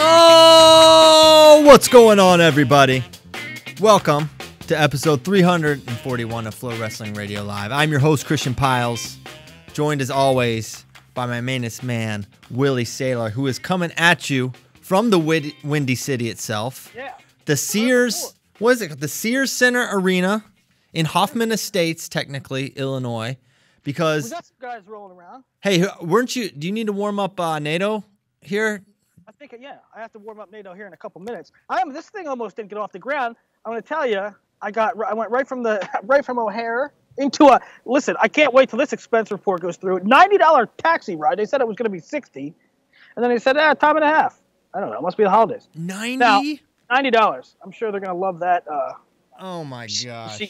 Oh, what's going on, everybody? Welcome to episode 341 of FloWrestling Radio Live. I'm your host, Christian Piles, joined as always by my mainest man, Willie Saylor, who is coming at you from the Windy City itself. Yeah. The Sears, what is it? The Sears Center Arena in Hoffman Estates, technically, Illinois. Because, We got some guys rolling around. hey, weren't you, do you need to warm up NATO here? I think, yeah, I have to warm up NATO here in a couple minutes. This thing almost didn't get off the ground. I'm going to tell you, I went right from O'Hare into a, listen, I can't wait till this expense report goes through. $90 taxi ride. They said it was going to be $60. And then they said, time and a half. I don't know. It must be the holidays. 90? Now, $90. I'm sure they're going to love that. Oh my gosh.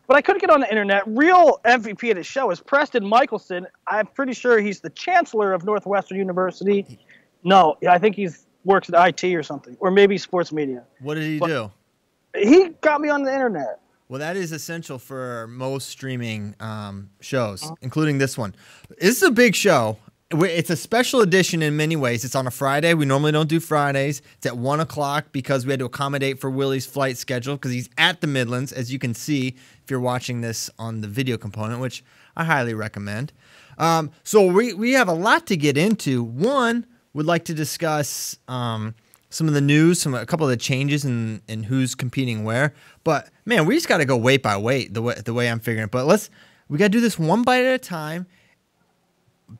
But I couldn't get on the internet. Real MVP of the show is Preston Michelson. I'm pretty sure he's the chancellor of Northwestern University. No, I think he works at IT or something, or maybe sports media. What did he do? He got me on the internet. Well, that is essential for most streaming shows, including this one. This is a big show. It's a special edition in many ways. It's on a Friday. We normally don't do Fridays. It's at 1 o'clock because we had to accommodate for Willie's flight schedule because he's at the Midlands, as you can see if you're watching this on the video component, which I highly recommend. So we have a lot to get into. One, would like to discuss some of the news, a couple of the changes in who's competing where. But man, we just got to go weight by weight the way I'm figuring it. But we got to do this one bite at a time.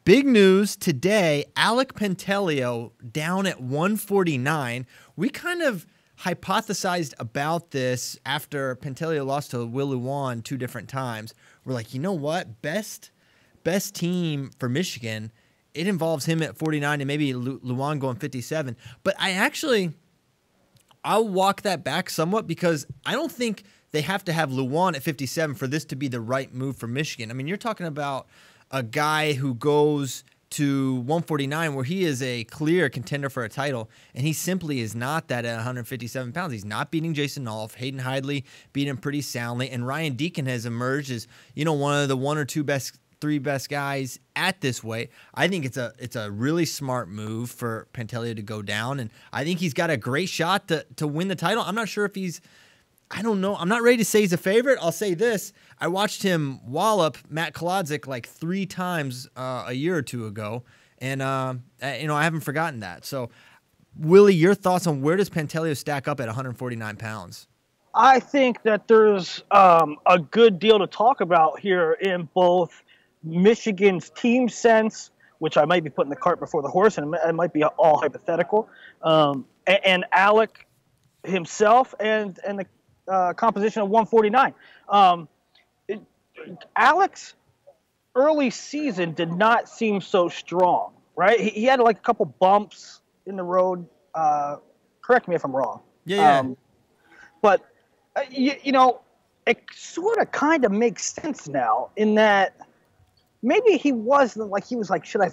Big news today: Alec Pantelio down at 149. We kind of hypothesized about this after Pantelio lost to Will Luan 2 different times. We're like, you know what? Best team for Michigan. It involves him at 49 and maybe Luan going 57. But I'll walk that back somewhat because I don't think they have to have Luan at 57 for this to be the right move for Michigan. I mean, you're talking about a guy who goes to 149 where he is a clear contender for a title, and he simply is not that at 157 pounds. He's not beating Jason Nolf. Hayden Hidley beat him pretty soundly, and Ryan Deacon has emerged as, one of the 1 or 2 3 best guys at this weight. I think it's a really smart move for Pantelio to go down, and I think he's got a great shot to win the title. I'm not sure if I don't know. I'm not ready to say he's a favorite. I'll say this. I watched him wallop Matt Kolodzik like 3 times a year or 2 ago, and I haven't forgotten that. So, Willie, your thoughts on where does Pantelio stack up at 149 pounds? I think that there's a good deal to talk about here in both Michigan's team sense, which I might be putting the cart before the horse, and it might be all hypothetical, and Alec himself and the composition of 149. Alec's early season did not seem so strong, right? He had like a couple bumps in the road. Correct me if I'm wrong. Yeah. But it sort of kind of makes sense now in that maybe he was like, should I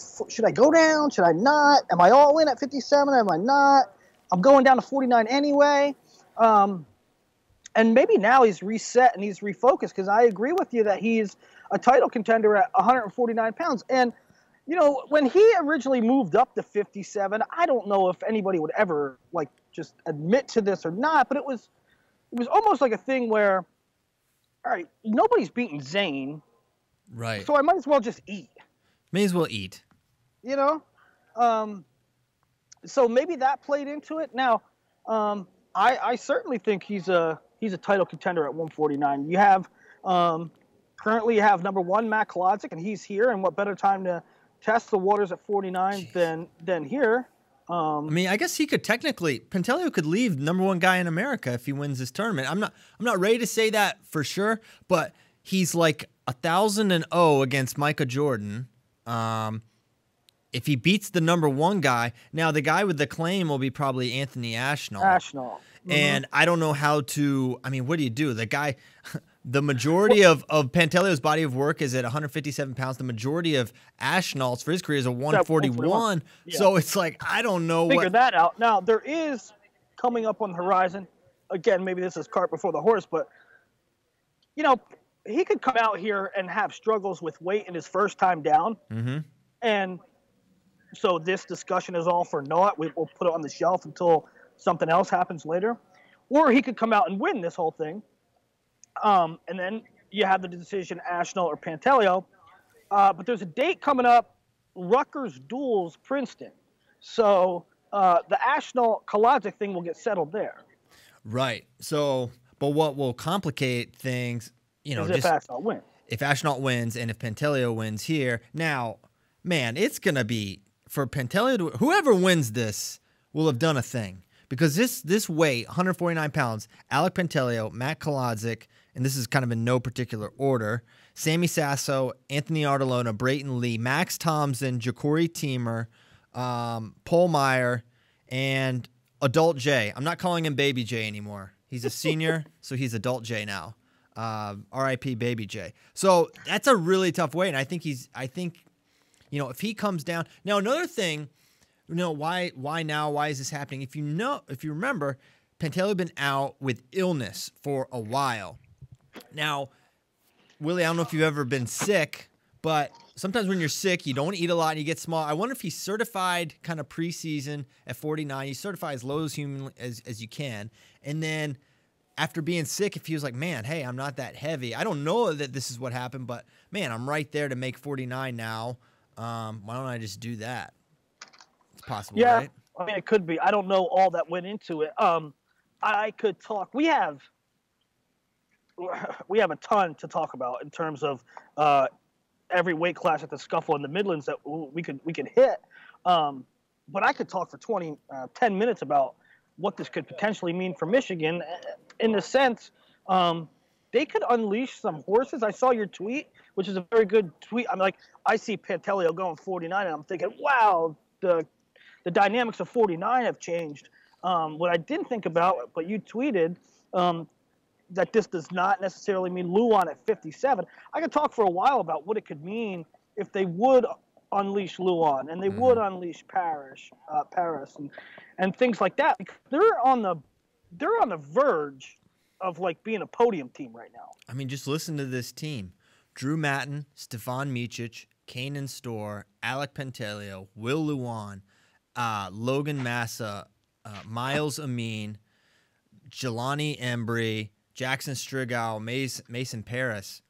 go down? Should I not? Am I all in at 57? Am I not? I'm going down to 49 anyway. And maybe now he's reset and he's refocused, because I agree with you that he's a title contender at 149 pounds. And, when he originally moved up to 57, I don't know if anybody would ever just admit to this or not, but it was almost like a thing where, all right, nobody's beating Zayn. Right. So I might as well just eat. May as well eat. So maybe that played into it. Now, I certainly think he's a title contender at 149. You have currently you have number 1 Matt Kolodzik, and he's here. And what better time to test the waters at 49 than here? I guess he could Pantelio could leave number 1 guy in America if he wins this tournament. I'm not ready to say that for sure, but he's like 1,000-0 against Micah Jordan. If he beats the number 1 guy, now the guy with the claim will be probably Anthony Ashnall. Mm-hmm. And I don't know how to. What do you do? The guy, the majority of Pantelio's body of work is at 157 pounds. The majority of Ashnall's for his career is a 141. Yeah. So it's like, I don't know. Figure that out. Now, there is coming up on the horizon, again, maybe this is cart before the horse, but, he could come out here and have struggles with weight in his first time down. Mm-hmm. And so this discussion is all for naught. We'll put it on the shelf until something else happens later. Or he could come out and win this whole thing. And then you have the decision, Ashnall or Pantaleo. But there's a date coming up, Rutgers duels Princeton. So the Ashnall-Kolodzic thing will get settled there. Right. So, but what will complicate things, you know, if Ashnall wins. If Ashnall wins and if Pantaleo wins here. Now, man, it's going to be, for Pantaleo to, whoever wins this will have done a thing. Because this weight, 149 pounds, Alec Pantaleo, Matt Kolodzic, and this is kind of in no particular order, Sammy Sasso, Anthony Artelona, Brayton Lee, Max Thompson, Ja'Cory Teamer, Paul Meyer, and Adult J. I'm not calling him Baby J anymore. He's a senior, so he's Adult J now. R.I.P. Baby J. So that's a really tough weight, and I think you know, if he comes down. Now, another thing, you know, why now? Why is this happening? If you remember, Pantaleo had been out with illness for a while. Now, Willie, I don't know if you've ever been sick, but sometimes when you're sick, you don't eat a lot and you get small. I wonder if he's certified kind of preseason at 49. You certify as low as human as you can. And then after being sick, if he was like, man, hey, I'm not that heavy. I don't know that this is what happened, but man, I'm right there to make 49 now. Why don't I just do that? It's possible, yeah, right? I mean, it could be. I don't know all that went into it. I could talk. We have a ton to talk about in terms of every weight class at the Scuffle in the Midlands that we could hit. But I could talk for 10 minutes about what this could potentially mean for Michigan in the sense they could unleash some horses. I saw your tweet, which is a very good tweet. I'm like, I see Pantaleo going 49, and I'm thinking, wow, the dynamics of 49 have changed. What I didn't think about, but you tweeted that this does not necessarily mean Luan at 57. I could talk for a while about what it could mean if they would unleash Luan and they would unleash Paris and things like that. Because they're on the verge of like being a podium team right now. I mean, just listen to this team: Drew Matton, Stefan Micic, Kanan Storr, Alec Pantaleo, Will Luan, Logan Massa, Miles Amin, Jelani Embry, Jackson Strigow, Mason Paris.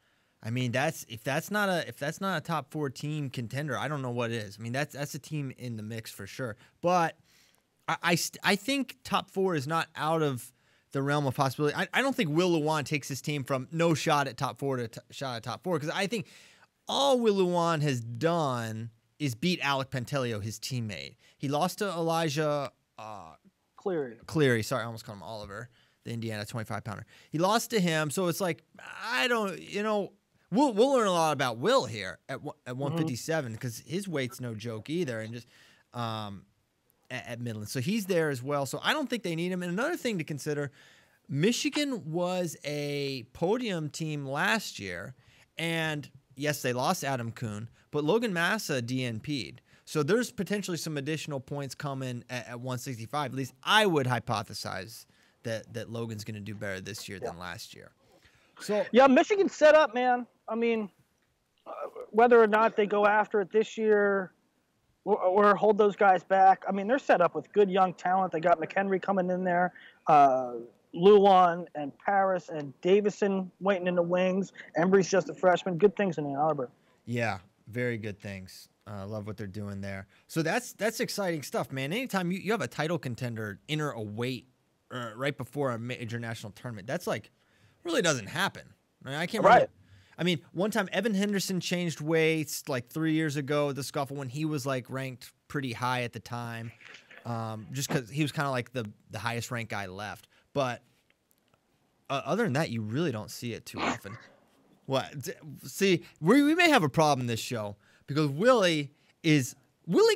I mean, if that's not a top 4 team contender, I don't know what is. I mean, that's a team in the mix for sure. But I think top 4 is not out of the realm of possibility. I don't think Will Luan takes his team from no shot at top 4 to shot at top 4, because I think all Will Luan has done is beat Alec Pantaleo, his teammate. He lost to Elijah Cleary. Sorry, I almost called him Oliver, the Indiana 25-pounder. He lost to him, so it's like, I don't, you know, we'll learn a lot about Will here at 157, because his weight's no joke either, and just at Midland. So he's there as well. So I don't think they need him. And another thing to consider, Michigan was a podium team last year, and yes, they lost Adam Kuhn, but Logan Massa DNP'd. So there's potentially some additional points coming at 165. At least I would hypothesize that Logan's going to do better this year than last year. So yeah, Michigan's set up, man. I mean, whether or not they go after it this year or hold those guys back, I mean, they're set up with good young talent. They got McHenry coming in there, Luan and Paris and Davison waiting in the wings. Embry's just a freshman. Good things in Ann Arbor. Yeah, very good things. Love what they're doing there. So that's exciting stuff, man. Anytime you have a title contender enter a weight right before a major national tournament, that's like really doesn't happen. I can't remember. I mean, one time Evan Henderson changed weights like 3 years ago at the Scuffle when he was like ranked pretty high at the time, just because he was kind of like the highest ranked guy left. But other than that, you really don't see it too often. What? See, we may have a problem this show because Willie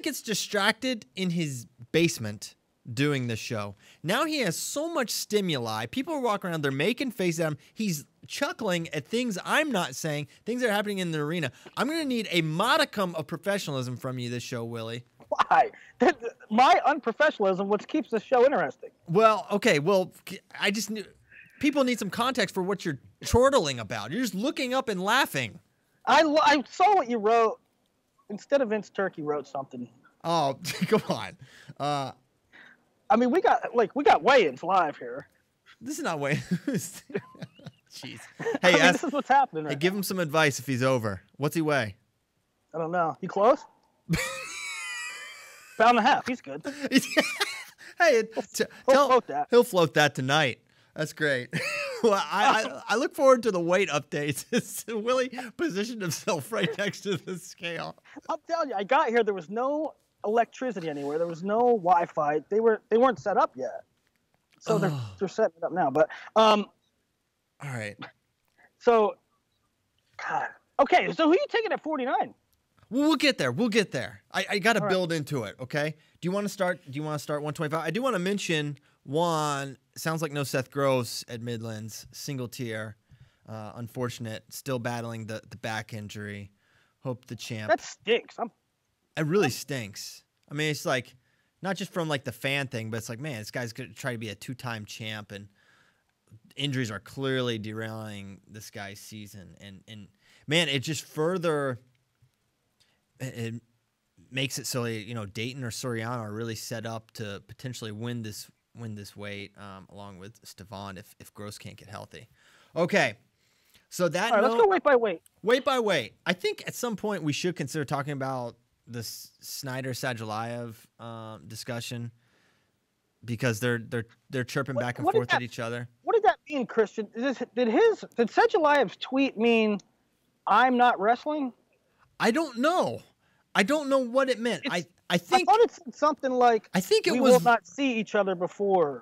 gets distracted in his basement doing this show. Now he has so much stimuli. People are walking around, they're making faces at him. He's chuckling at things I'm not saying, things that are happening in the arena. I'm going to need a modicum of professionalism from you this show, Willie. Why? My unprofessionalism, which keeps the show interesting. Well, okay. Well, I just knew. people need some context for what you're chortling about. You're just looking up and laughing. I saw what you wrote. Instead of Vince Turkey wrote something. Oh, come on. I mean, we got weigh-ins live here. This is not weigh-ins. Jeez. Hey, this is what's happening. Hey, give him some advice if he's over. What's he weigh? I don't know. You close? Pound and a half. He's good. Hey, he'll float that tonight. That's great. Well, I look forward to the weight updates. Willie positioned himself right next to the scale. I'm telling you, I got here. There was no electricity anywhere. There was no Wi-Fi. They weren't set up yet. So they're setting it up now. But all right. So, God. Okay. So who are you taking at 49? Well, we'll get there. We'll get there. I got to build into it. Okay. Do you want to start? 125? I do want to mention one. Sounds like no Seth Gross at Midlands, single tier. Unfortunate. Still battling the back injury. Hope the champ. That stinks. It really stinks. I mean, it's like not just from like the fan thing, but it's like, man, this guy's gonna try to be a 2-time champ, and injuries are clearly derailing this guy's season. And man, it just further it makes it so Dayton or Soriano are really set up to potentially win this weight, along with Stevan if Gross can't get healthy. Okay. So that all right, let's go weight by weight. Weight by weight. I think at some point we should consider talking about the Snyder Sadulayev discussion, because they're chirping back and forth at each other. What did that mean, Christian? Did Sadulayev's tweet mean I'm not wrestling? I don't know. I don't know what it meant. I think I thought it said something like we will not see each other before.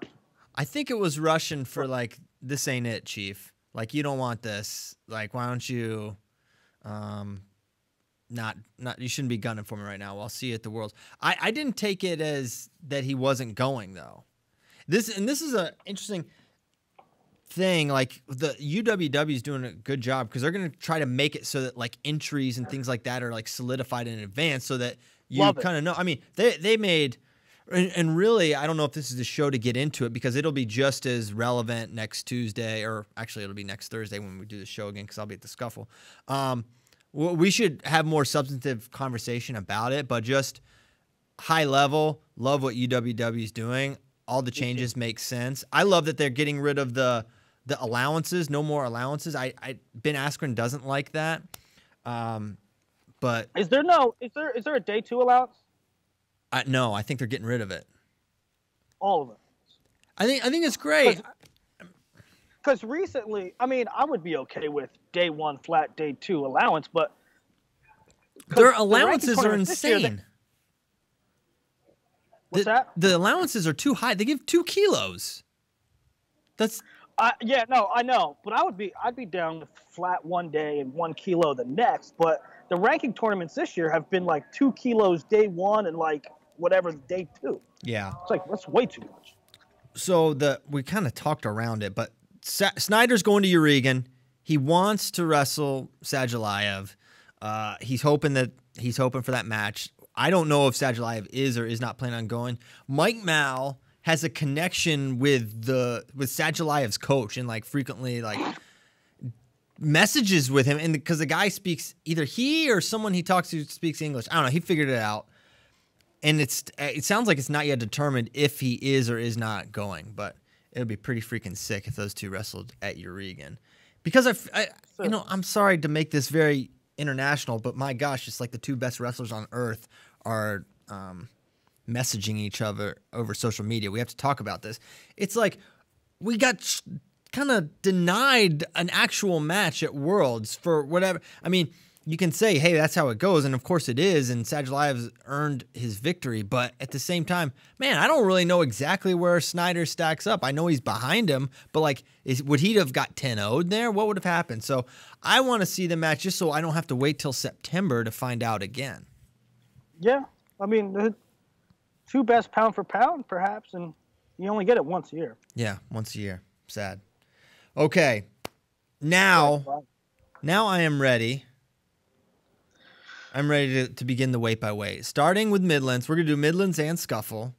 I think it was Russian for like, this ain't it, Chief. Like, you don't want this. Like, why don't you not you shouldn't be gunning for me right now. I'll see you at the Worlds. I didn't take it as that he wasn't going though. This is an interesting thing. Like, the UWW is doing a good job because they're going to try to make it so that like entries and things like that are like solidified in advance, so that you kind of know. I mean, they made, and really, I don't know if this is the show to get into it, because it'll be just as relevant next Tuesday, or actually it'll be next Thursday when we do the show again, because I'll be at the Scuffle. We should have more substantive conversation about it, but just high level, love what UWW is doing. All the changes make sense. I love that they're getting rid of the allowances. No more allowances. Ben Askren doesn't like that. But is there a day 2 allowance? No, I think they're getting rid of it. All of it. I think it's great. Because recently, I mean, I would be okay with day 1 flat, day 2 allowance, but their allowances are insane. What's that? The allowances are too high. They give 2 kilos. That's yeah, no, I know, but I'd be down with flat 1 day and 1 kilo the next. But the ranking tournaments this year have been like 2 kilos day 1 and like whatever day 2. Yeah, it's like that's way too much. So we kind of talked around it, but Snyder's going to Urigan. He wants to wrestle Sadulayev. He's hoping for that match. I don't know if Sadulayev is or is not planning on going. Mike Mal has a connection with Sadulayev's coach, and like frequently like messages with him, and because the guy speaks, either he or someone he talks to speaks English. I don't know. He figured it out, and it sounds like it's not yet determined if he is or is not going, but it would be pretty freaking sick if those two wrestled at Urigan. Because I'm sorry to make this very international, but my gosh, it's like the 2 best wrestlers on earth are messaging each other over social media. We have to talk about this. It's like we got kind of denied an actual match at Worlds for whatever. I mean, you can say, hey, that's how it goes, and of course it is, and Sadulayev's earned his victory, but at the same time, man, I don't really know exactly where Snyder stacks up. I know he's behind him, but like, would he have got 10-0'd there? What would have happened? So I want to see the match just so I don't have to wait till September to find out again. Yeah, I mean, the 2 best pound for pound, perhaps, and you only get it once a year. Yeah, once a year. Sad. Okay, now I am ready. I'm ready to begin the weight by weight. Starting with Midlands. We're going to do Midlands and Scuffle.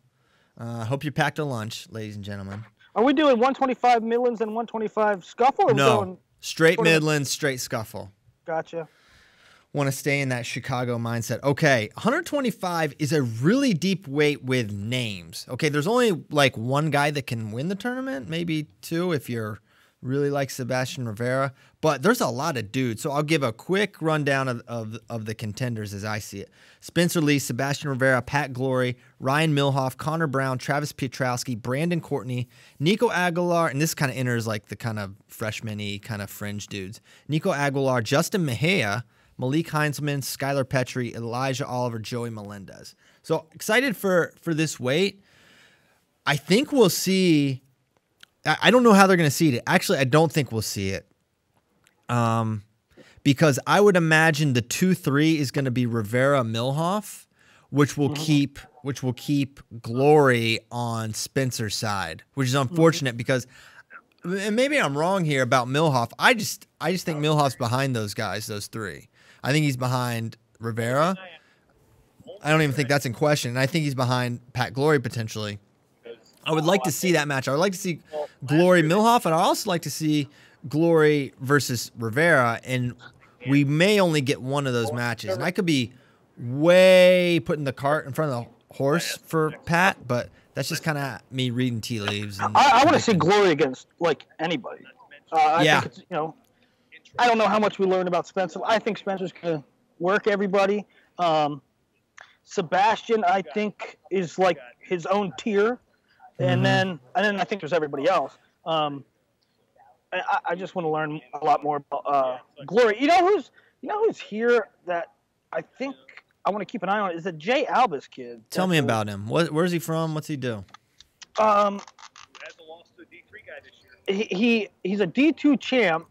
Hope you packed a lunch, ladies and gentlemen. Are we doing 125 Midlands and 125 Scuffle? Or No, going straight Midlands, straight Scuffle. Gotcha. Want to stay in that Chicago mindset. Okay, 125 is a really deep weight with names. Okay, there's only like one guy that can win the tournament, maybe two if you're really like Sebastian Rivera, but there's a lot of dudes. So I'll give a quick rundown of the contenders as I see it. Spencer Lee, Sebastian Rivera, Pat Glory, Ryan Milhoff, Connor Brown, Travis Pietrowski, Brandon Courtney, Nico Aguilar, and this kind of enters like the kind of freshman-y kind of fringe dudes. Nico Aguilar, Justin Mejia, Malik Heinzman, Skylar Petrie, Elijah Oliver, Joey Melendez. So excited for this weight. I think we'll see. I don't know how they're going to seed it. Actually, I don't think we'll see it. Because I would imagine the 2-3 is going to be Rivera Milhoff, which will keep Glory on Spencer's side, which is unfortunate because, and maybe I'm wrong here about Milhoff. I just think Milhoff's behind those guys, those three. I think he's behind Rivera. I don't even think that's in question. And I think he's behind Pat Glory potentially. I would like to see that match. I would like to see Glory Milhoff, and I'd also like to see Glory versus Rivera, and we may only get one of those matches. And I could be way putting the cart in front of the horse for Pat, but that's just kind of me reading tea leaves. And I want to see Glory against like anybody. I think it's, I don't know how much we learned about Spencer. I think Spencer's going to work everybody. Sebastian, I think, is like his own tier. And then I think there's everybody else. I just want to learn a lot more about Glory. You know who's here that I think I want to keep an eye on is the Jay Albus kid. Tell me about him. Where's he from? What's he do? Hasn't lost to a D3 guy this year. He's a D2 champ.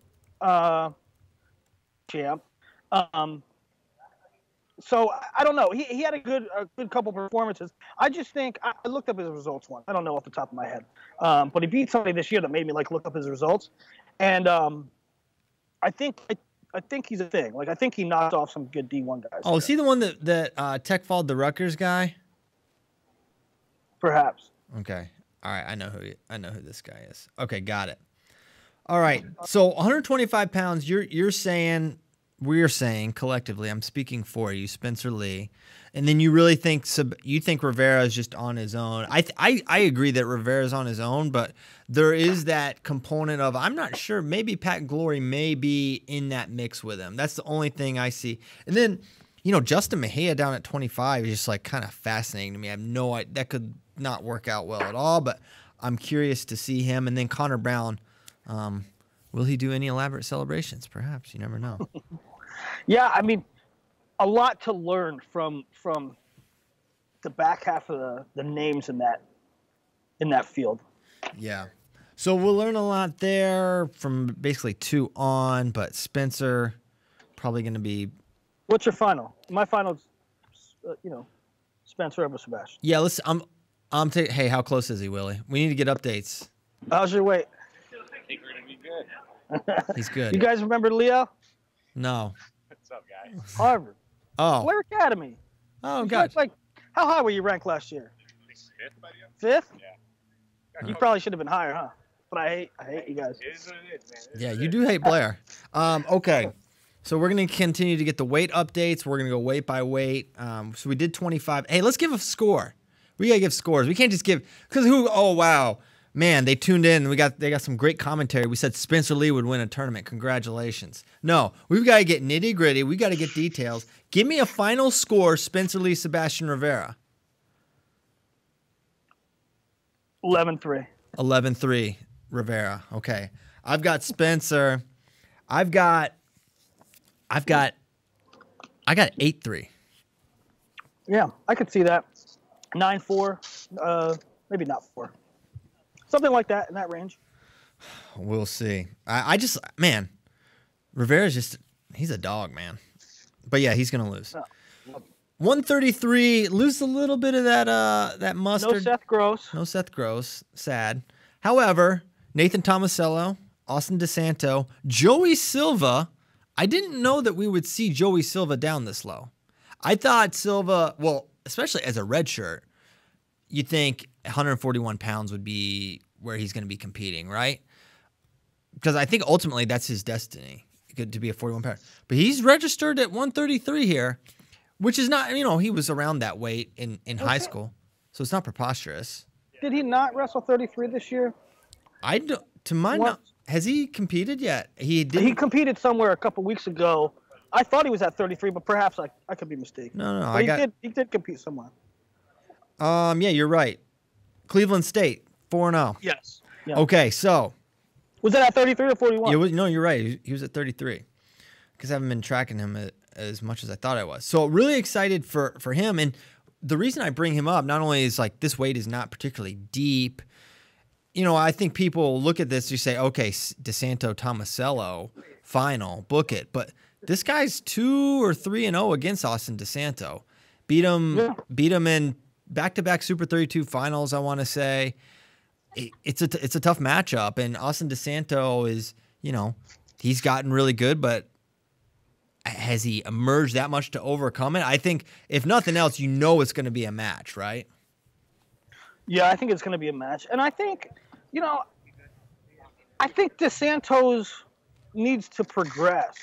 So I don't know. He had a good couple performances. I just think I looked up his results once. I don't know off the top of my head, but he beat somebody this year that made me like look up his results, and I think he's a thing. Like I think he knocked off some good D1 guys. Oh, is he the one that tech followed the Rutgers guy? Perhaps. Okay. All right. I know who this guy is. Okay, got it. All right. So 125 pounds. You're saying. We're saying collectively, I'm speaking for you, Spencer Lee, and then you really think Rivera is just on his own. I agree that Rivera is on his own, but there is that component of I'm not sure. Maybe Pat Glory may be in that mix with him. That's the only thing I see. And then Justin Mejia down at 25 is just like kind of fascinating to me. I have no idea. That could not work out well at all, but I'm curious to see him. And then Connor Brown. Will he do any elaborate celebrations? Perhaps. You never know. Yeah, I mean, a lot to learn from the back half of the names in that field. Yeah. So we'll learn a lot there from basically 2 on, but Spencer probably going to be. What's your final? My final is, Spencer over Sebastian. Yeah, hey, how close is he, Willie? We need to get updates. How's your weight? I think we're gonna be good. He's good. You guys remember Leo? No. What's up, guys? Harvard. Oh. Blair Academy. Oh, God. Like, how high were you ranked last year? 5th by the end? 5th? Yeah. You probably should have been higher, huh? But I hate you guys. It is what it is, man. Yeah, you do hate Blair. Okay. So we're going to continue to get the weight updates. We're going to go weight by weight. So we did 25. Hey, let's give a score. We got to give scores. We can't just give – because oh, wow. Man, they tuned in. They got some great commentary. We said Spencer Lee would win a tournament. Congratulations. No, we've got to get nitty-gritty. We got to get details. Give me a final score, Spencer Lee, Sebastian Rivera. 11-3. 11-3, Rivera. Okay. I've got Spencer. I've got 8-3. Yeah, I could see that. 9-4. Maybe not 4. Something like that, in that range. We'll see. I just, man, Rivera's he's a dog, man. But yeah, he's going to lose. 133, lose a little bit of that mustard. No Seth Gross. No Seth Gross. Sad. However, Nathan Tomasello, Austin DeSanto, Joey Silva. I didn't know that we would see Joey Silva down this low. I thought Silva, well, especially as a red shirt, you'd think 141 pounds would be where he's going to be competing, right? Because I think ultimately that's his destiny, to be a 41 pounder. But he's registered at 133 here, which is not, he was around that weight in high school, so it's not preposterous. Did he not wrestle 33 this year? I don't. To my knowledge, has he competed yet? He did. He competed somewhere a couple weeks ago. I thought he was at 33, but perhaps I could be mistaken. No. He did compete somewhere. Yeah, you're right. Cleveland State, 4-0. Yes. Yeah. Okay, so. Was that at 33 or 41? No, you're right. He was at 33. Because I haven't been tracking him as much as I thought I was. So really excited for him. And the reason I bring him up, not only is like this weight is not particularly deep. I think people look at this, you say, okay, DeSanto Tomasello, final, book it. But this guy's 2 or 3-0 against Austin DeSanto. Beat him in back-to-back Super 32 finals, I want to say. It's a tough matchup, and Austin DeSanto is, he's gotten really good, but has he emerged that much to overcome it? I think, if nothing else, it's going to be a match, right? Yeah, I think it's going to be a match. And I think, I think DeSantos needs to progress.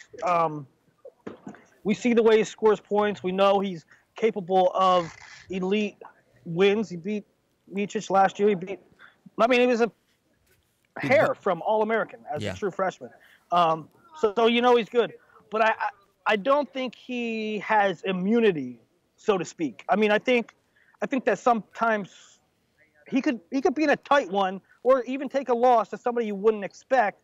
We see the way he scores points. We know he's capable of elite wins. He beat Miocic last year. He was a hair from All-American as a true freshman. So he's good. But I don't think he has immunity, so to speak. I think that sometimes he could be in a tight one or even take a loss to somebody you wouldn't expect.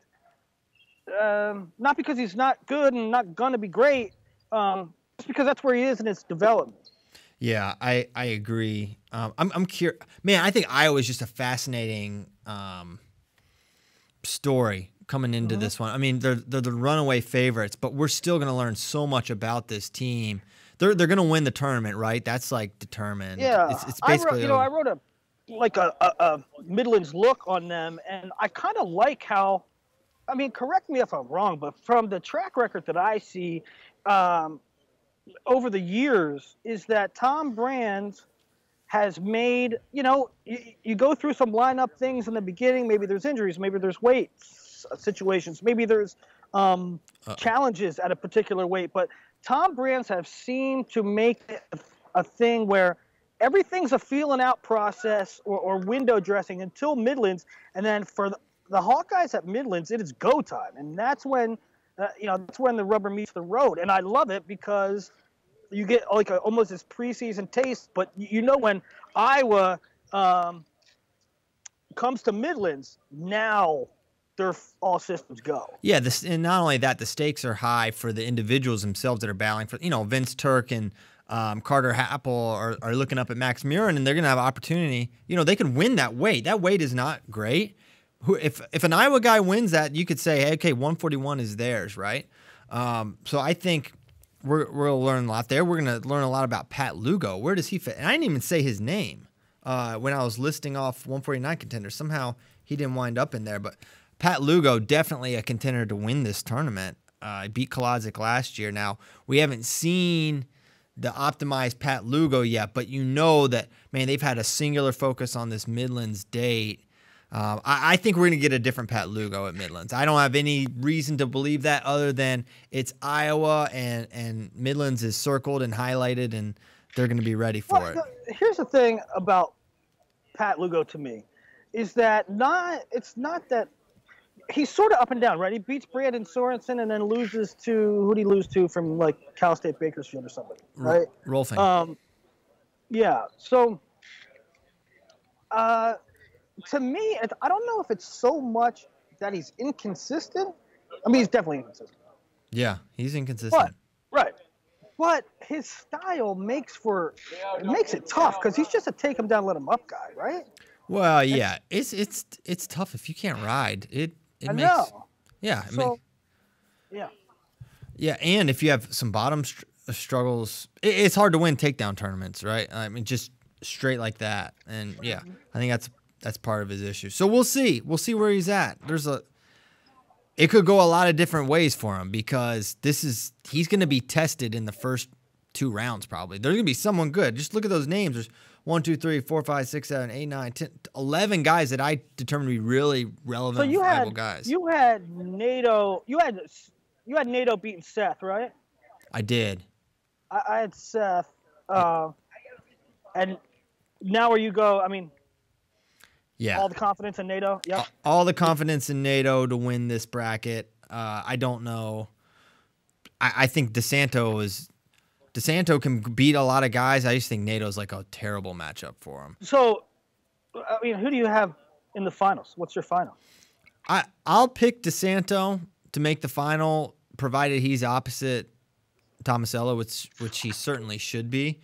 Not because he's not good and not going to be great, just because that's where he is in his development. Yeah, I agree. I'm curious. Man, I think Iowa is just a fascinating story coming into this one. They're the runaway favorites, but we're still going to learn so much about this team. They're going to win the tournament, right? That's like determined. Yeah, it's basically. I wrote a Midlands look on them, and I kind of like how. Correct me if I'm wrong, but from the track record that I see over the years, is that Tom Brands has made, you go through some lineup things in the beginning. Maybe there's injuries, maybe there's weight situations, maybe there's challenges at a particular weight. But Tom Brands have seemed to make it a thing where everything's a feeling out process or window dressing until Midlands, and then for the Hawkeyes at Midlands, it is go time, and that's when that's when the rubber meets the road. And I love it because you get like almost this preseason taste. But when Iowa comes to Midlands, now they're all systems go. Yeah, and not only that, the stakes are high for the individuals themselves that are battling for. Vince Turk and Carter Happel are looking up at Max Murin, and they're going to have opportunity. They can win that weight. That weight is not great. If an Iowa guy wins that, you could say, hey, okay, 141 is theirs, right? So I think we're going to learn a lot there. We're going to learn a lot about Pat Lugo. Where does he fit? And I didn't even say his name when I was listing off 149 contenders. Somehow he didn't wind up in there. But Pat Lugo, definitely a contender to win this tournament. He beat Koladzic last year. Now, we haven't seen the optimized Pat Lugo yet, but that, man, they've had a singular focus on this Midlands date. I think we're going to get a different Pat Lugo at Midlands. I don't have any reason to believe that other than it's Iowa and Midlands is circled and highlighted, and they're going to be ready for it. Here's the thing about Pat Lugo to me is that it's not that he's sort of up and down, right? He beats Brandon Sorensen and then loses to who did he lose to from like Cal State Bakersfield or somebody, right? Rolfing. Yeah. So, to me, I don't know if it's so much that he's inconsistent. He's definitely inconsistent. Yeah, he's inconsistent. But his style makes it tough because he's just a take him down, let him up guy, right? Well, yeah, it's tough if you can't ride. I know. Yeah. Yeah, and if you have some bottom struggles, it's hard to win takedown tournaments, right? Just straight like that, and yeah, I think that's part of his issue. So we'll see. We'll see where he's at. It could go a lot of different ways for him because he's going to be tested in the first 2 rounds probably. There's going to be someone good. Just look at those names. There's 1, 2, 3, 4, 5, 6, 7, 8, 9, 10, 11 guys that I determined to be really relevant, viable guys. You had NATO. You had NATO beating Seth, right? I did. I had Seth, and now where you go, I mean, yeah, all the confidence in NATO. Yep. All the confidence in NATO to win this bracket. I don't know. I think DeSanto can beat a lot of guys. I just think NATO's like a terrible matchup for him. So, I mean, who do you have in the finals? What's your final? I'll pick DeSanto to make the final, provided he's opposite Tomasello, which he certainly should be.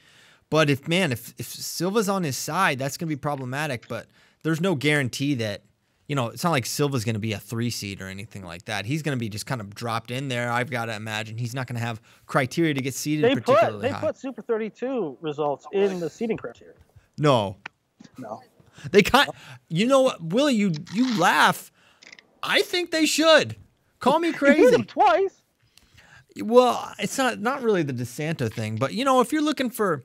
But if Silva's on his side, that's going to be problematic. But there's no guarantee that, it's not like Silva's going to be a 3 seed or anything like that. He's going to be just kind of dropped in there. I've got to imagine he's not going to have criteria to get seeded particularly high. They put Super 32 results in the seeding criteria. No. They can't. You know what, Willie? You laugh. I think they should. Call me crazy. You beat them twice. Well, it's not really the DeSanto thing, but if you're looking for.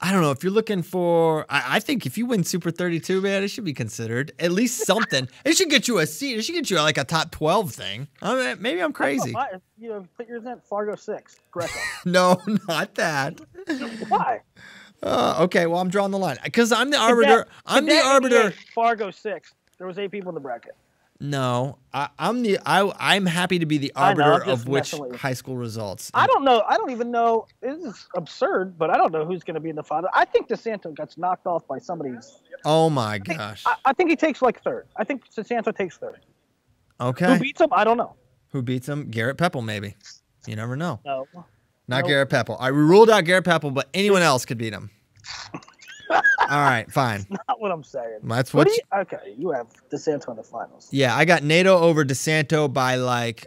I don't know. If you're looking for, I think if you win Super 32, man, it should be considered at least something. It should get you a seat. It should get you like a top 12 thing. I mean, maybe I'm crazy. Put yours in Fargo 6, Greco. No, not that. Why? Okay, well, I'm drawing the line because I'm the arbiter. I'm the arbiter. Fargo 6. There was 8 people in the bracket. No, I'm happy to be the arbiter of which high school results. I don't know. I don't even know. This is absurd, but I don't know who's going to be in the final. I think DeSanto gets knocked off by somebody. Oh my gosh! I think he takes like 3rd. I think DeSanto takes 3rd. Okay. Who beats him? I don't know. Who beats him? Garrett Pepple, maybe. You never know. No. Not Garrett Pepple. I ruled out Garrett Pepple, but anyone else could beat him. All right, fine. That's not what I'm saying. That's what. Okay, you have DeSanto in the finals. Yeah, I got NATO over DeSanto by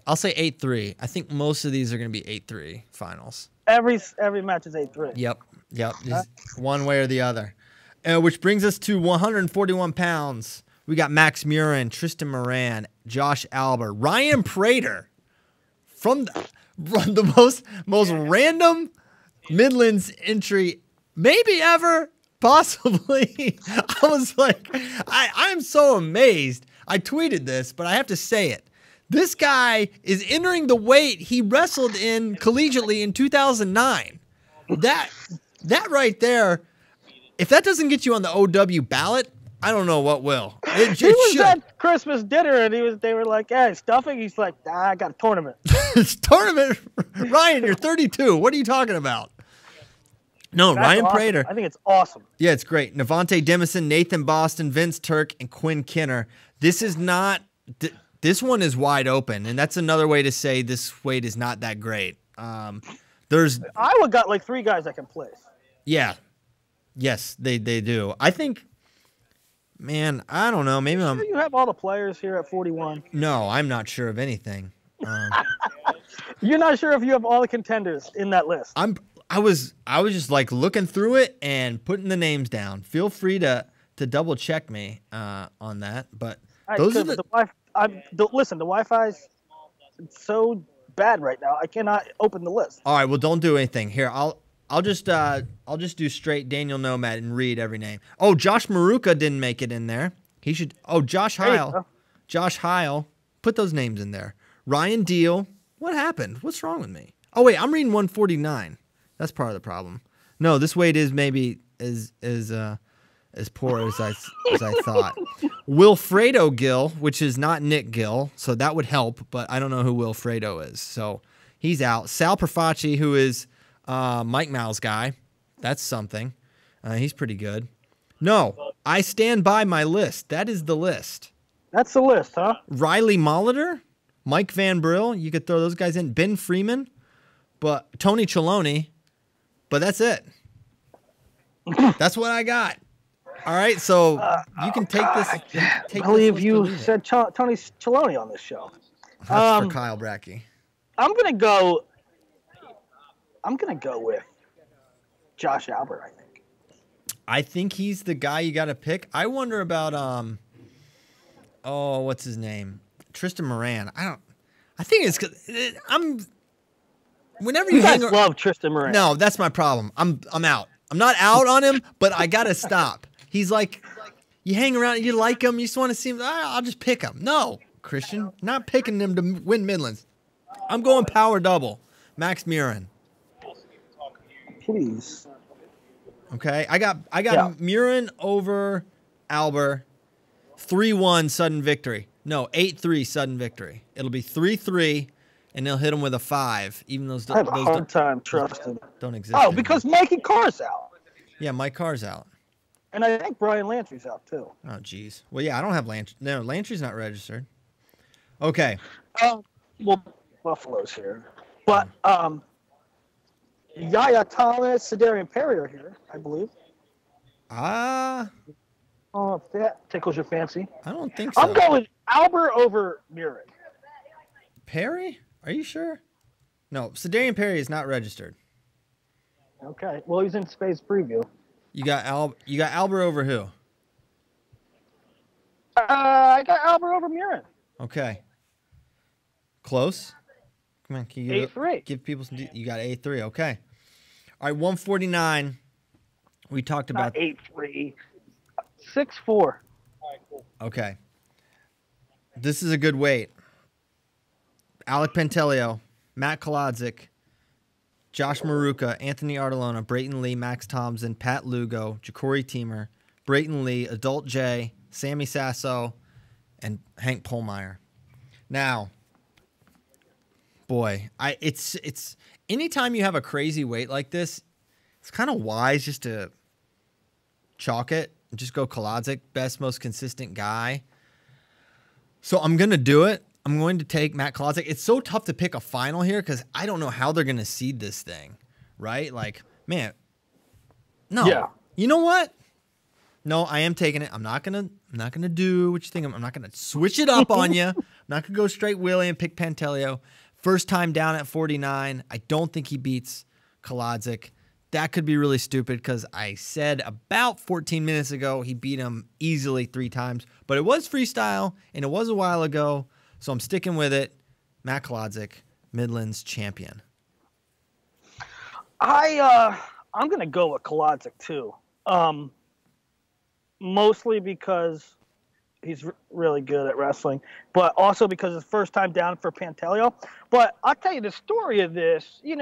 I'll say 8-3. I think most of these are going to be 8-3 finals. Every match is 8-3. Yep. Just one way or the other. Which brings us to 141 pounds. We got Max Murin, Tristan Moran, Josh Albert, Ryan Prater from the most random Midlands entry maybe ever. Possibly. I was like, I'm so amazed. I tweeted this, but I have to say it. This guy is entering the weight he wrestled in collegiately in 2009. That right there, if that doesn't get you on the OW ballot, I don't know what will. It was at Christmas dinner, and they were like, "Hey, stuffing." He's like, "I got a tournament." Tournament? Ryan, you're 32. What are you talking about? No, That's Ryan awesome. Prater. I think it's awesome. Yeah, it's great. Navante Demison, Nathan Boston, Vince Turk, and Quinn Kinner. This is not. This one is wide open, and that's another way to say this weight is not that great. There's Iowa got like 3 guys that can place. Yeah. Yes, they do. I think. Man, I don't know. Maybe You have all the players here at 41. No, I'm not sure of anything. You're not sure if you have all the contenders in that list. I was just like looking through it and putting the names down. Feel free to double check me on that. But those are listen, the Wi-Fi's so bad right now. I cannot open the list. All right, well, don't do anything here. I'll just do straight Daniel Nomad and read every name. Oh, Josh Maruka didn't make it in there. He should. Oh, Josh Heil. Josh Heil. Put those names in there. Ryan Deal. What happened? What's wrong with me? Oh wait, I'm reading 149. That's part of the problem. No, this weight is maybe as poor as I thought. Wilfredo Gill, which is not Nick Gill, so that would help, but I don't know who Wilfredo is. So he's out. Sal Profaci, who is Mike Mal's guy. That's something. He's pretty good. No, I stand by my list. That is the list. That's the list, huh? Riley Molitor, Mike Van Brill. You could throw those guys in. Ben Freeman, but Tony Chalone. But that's it. That's what I got. All right, so you can take this. I believe you said Tony Chalone on this show. That's for Kyle Brackey. I'm gonna go with Josh Albert. I think he's the guy you got to pick. I wonder about what's his name? Tristan Moran. I think it's because Whenever you guys love Tristan Moran. No, that's my problem. I'm out. I'm not out on him, but I got to stop. He's like, you hang around, you like him, you just want to see him. I'll just pick him. No, Christian, not picking him to win Midlands. I'm going power double. Max Murin. Please. Okay, I got Murin over Albert. 3-1 sudden victory. No, 8-3 sudden victory. It'll be 3-3, and they'll hit him with a 5. Even those I have a hard time trusting. Don't exist. Oh, anymore. because Mikey Carr's out. Yeah, Mike Carr's out. And I think Brian Lantry's out too. Oh, geez. Well, yeah, I don't have Lantry. No, Lantry's not registered. Okay. Well, Buffalo's here, but Yaya Thomas, Cedarian Perry are here, I believe. Oh, if that tickles your fancy. I don't think so. I'm going Albert over Murin. Perry? Are you sure? No, Cedarian Perry is not registered. Okay. Well, he's in space preview. You got Albert over who? I got Albert over Murin. Okay. Close. Come on, can you 8-3. Give people some. You got 8-3. Okay. All right, 149. We talked about 8-3. 6-4. Okay. This is a good weight. Alec Pantelio, Matt Kolodzik, Josh Maruka, Anthony Artelona, Brayton Lee, Max Thompson, Pat Lugo, Ja'Cory Teamer, Brayton Lee, Adult J, Sammy Sasso, and Hank Pohlmeyer. Now, boy, it's anytime you have a crazy weight like this, it's kind of wise just to chalk it and just go Kolodzik, best, most consistent guy. So I'm going to do it. I'm going to take Matt Kolodzik. It's so tough to pick a final here because I don't know how they're going to seed this thing, right? Like, man, no. Yeah. You know what? No, I am taking it. I'm not gonna do what you think. I'm not gonna switch it up on you. I'm not gonna go straight Willie and pick Pantelio. First time down at 49. I don't think he beats Kolodzik. That could be really stupid because I said about 14 minutes ago he beat him easily 3 times. But it was freestyle, and it was a while ago, so I'm sticking with it. Matt Kolodzik, Midlands champion. I'm going to go with Kolodzik, too. Mostly because he's really good at wrestling, but also because it's first time down for Pantelio. But I'll tell you the story of this. You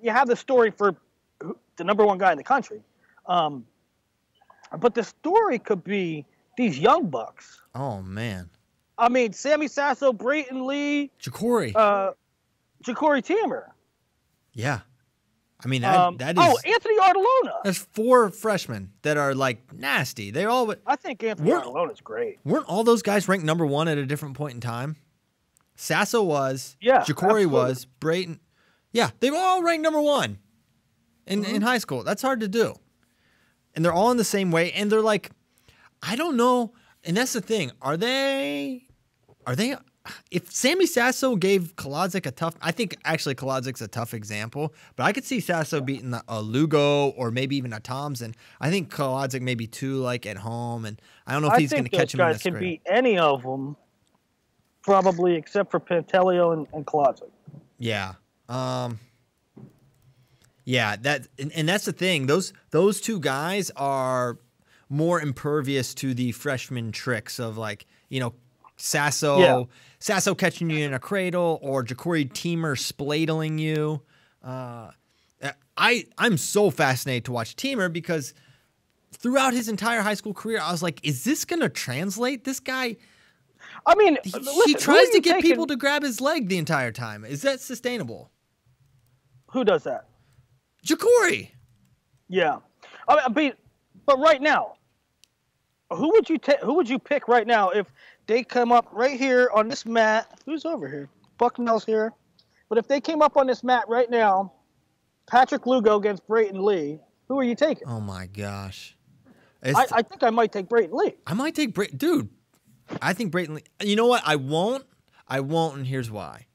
have the story for the #1 guy in the country. But the story could be these young bucks. Oh, man. I mean, Sammy Sasso, Brayton Lee. Ja'Cory. Ja'Cory Teamer. Yeah. I mean, that is... Oh, Anthony Artelona. There's 4 freshmen that are, like, nasty. They all... I think Anthony Artelona's great. Weren't all those guys ranked #1 at a different point in time? Sasso was. Yeah, Ja'Cory was. Brayton. Yeah, they were all ranked #1 in high school. That's hard to do. And they're all in the same way. And they're like, I don't know. And that's the thing. Are they... If Sammy Sasso gave Kolodzik a tough... I think actually Kolodzik's a tough example, but I could see Sasso beating a Lugo or maybe even a Thompson. I think Kolodzik maybe 2 like at home, and I don't know if he's going to catch him in the guys can beat any of them, probably except for Pantelio and Kolodzik. Yeah. Yeah, and that's the thing. Those 2 guys are more impervious to the freshman tricks of, like, Sasso catching you in a cradle or Ja'Cory Teamer spladling you. I'm so fascinated to watch Teamer because throughout his entire high school career, I was like, is this going to translate? This guy, I mean, he tries to get people to grab his leg the entire time. Is that sustainable? Who does that? Ja'Cory. Yeah. I mean, but right now, who would you pick right now if they come up right here on this mat? Who's over here? Bucknell's here. But if they came up on this mat right now, Patrick Lugo against Brayton Lee, who are you taking? Oh, my gosh. I think I might take Brayton Lee. I might take Brayton. Dude, I think Brayton Lee. You know what? I won't, and here's why.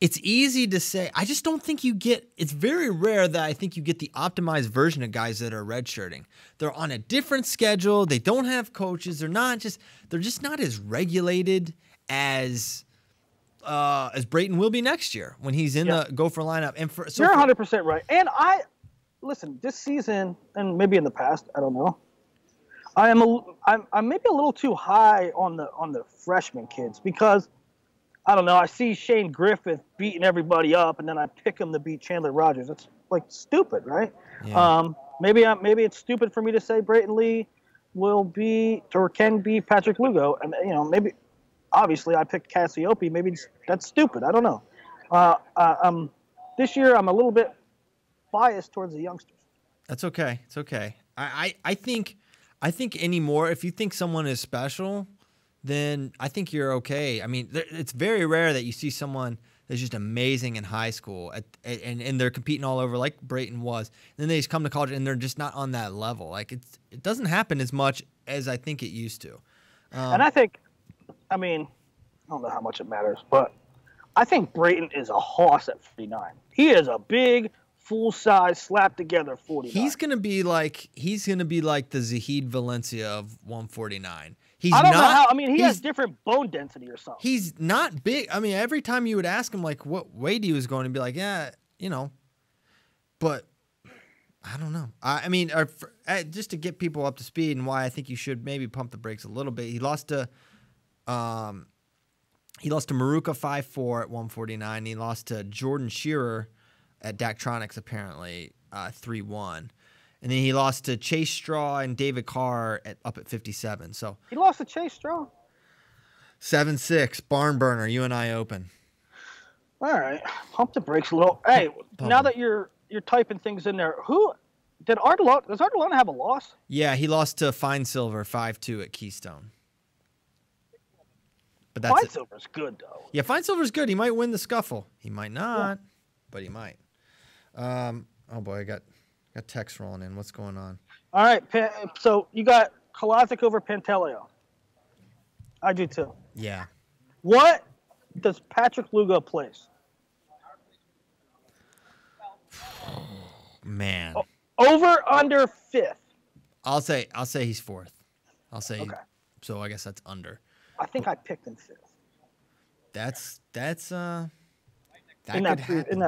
It's easy to say. I just don't think you get – it's very rare that I think you get the optimized version of guys that are redshirting. They're on a different schedule. They don't have coaches. They're just not as regulated as Brayton will be next year when he's in the Gopher lineup. And you're 100% right. And listen, this season and maybe in the past, I don't know. I'm maybe a little too high on the freshman kids because I don't know. I see Shane Griffith beating everybody up, and then I pick him to beat Chandler Rogers. It's like stupid, right? Yeah. Maybe it's stupid for me to say Brayton Lee will be or can be Patrick Lugo, and maybe obviously I picked Cassiope. Maybe that's stupid. I don't know. This year I'm a little bit biased towards the youngsters. That's okay. It's okay. I think anymore, if you think someone is special, then I think you're okay. I mean, it's very rare that you see someone that's just amazing in high school and they're competing all over like Brayton was. And then they just come to college and they're just not on that level. Like it doesn't happen as much as I think it used to. And I think, I don't know how much it matters, but I think Brayton is a hoss at 49. He is a big, full-size, slap-together 49. He's gonna be like the Zahid Valencia of 149. I don't know how. He has different bone density or something. He's not big. Every time you would ask him like what weight he was going to be like, yeah, but I don't know. Just to get people up to speed and why I think you should maybe pump the brakes a little bit. He lost to Maruka 5'4" at 149. He lost to Jordan Shearer at Daktronics apparently 3-1. And then he lost to Chase Straw and David Carr up at 57. So he lost to Chase Straw. 7-6 barn burner. UNI Open. All right, pump the brakes a little. Hey, now that you're typing things in there, does Artelona have a loss? Yeah, he lost to Fine Silver 5-2 at Keystone. But that's Fine Silver's good though. Yeah, Fine Silver's good. He might win the scuffle. He might not, but he might. Oh boy, I got text rolling in. What's going on? All right, so you got Kolazic over Panteleo. I do too. Yeah. What does Patrick Lugo place? Man. Over under 5th. I'll say he's 4th. Okay. So I guess that's under. I think I picked him 5th. That in that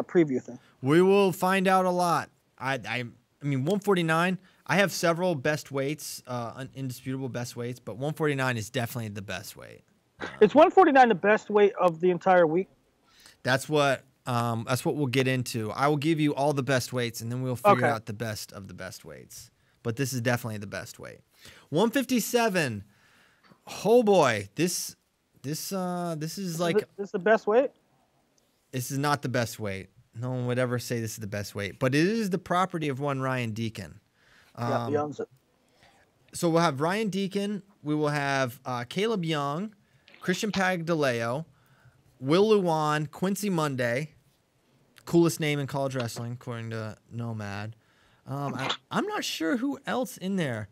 preview thing. We will find out a lot. I mean 149. I have several best weights, indisputable best weights, but 149 is definitely the best weight. Is 149 the best weight of the entire week? That's what we'll get into. I will give you all the best weights, and then we'll figure out the best of the best weights. But this is definitely the best weight. 157. Oh boy, this is like this is the best weight. This is not the best weight. No one would ever say this is the best weight, but it is the property of one Ryan Deacon. He owns it. So we'll have Ryan Deacon. We will have Caleb Young, Christian Pagdaleo, Will Luan, Quincy Monday, coolest name in college wrestling according to Nomad. I'm not sure who else in there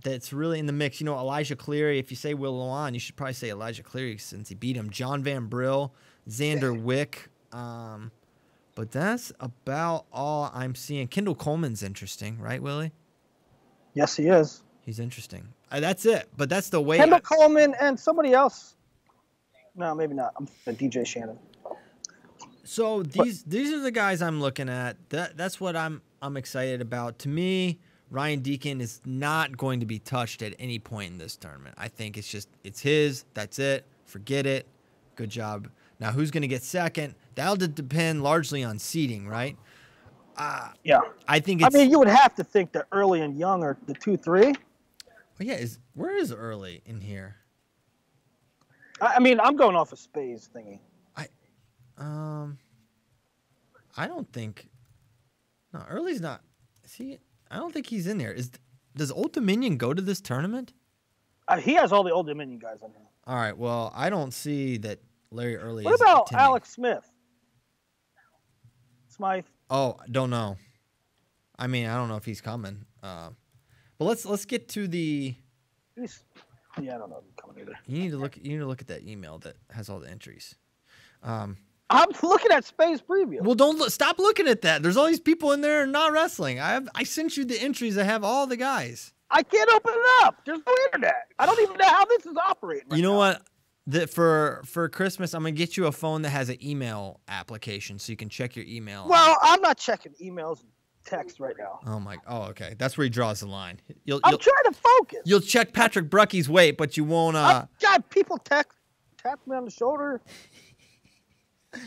that's really in the mix. Elijah Cleary. If you say Will Luan, you should probably say Elijah Cleary since he beat him. John Van Brill, Xander Wick. But that's about all I'm seeing. Kendall Coleman's interesting, right, Willie? Yes, he is. He's interesting. That's it. But that's the way. Kendall Coleman and somebody else. No, maybe not. I'm DJ Shannon. So these are the guys I'm looking at. That's what I'm excited about. To me, Ryan Deacon is not going to be touched at any point in this tournament. I think it's his. That's it. Forget it. Good job. Now, who's going to get second? That'll depend largely on seeding, right? Yeah. I think you would have to think that Early and Young are the 2-3. Well, yeah. Where is Early in here? I'm going off a Space thingy. I don't think. No, Early's not. See, I don't think he's in there. Does Old Dominion go to this tournament? He has all the Old Dominion guys on here. All right. Well, I don't see that Larry Early. What about Alex Smith? Smythe. Oh, don't know. I don't know if he's coming. But let's get to the. I don't know if he's coming either. You need to look at that email that has all the entries. I'm looking at Space Preview. Well, stop looking at that. There's all these people in there not wrestling. I sent you the entries that have all the guys. I can't open it up. There's no internet. I don't even know how this is operating. You know what? For Christmas, I'm gonna get you a phone that has an email application, so you can check your email. Well, I'm not checking emails and text right now. Oh, okay. That's where he draws the line. I'm trying to focus. You'll check Patrick Brucky's weight, but you won't. God, people tap me on the shoulder.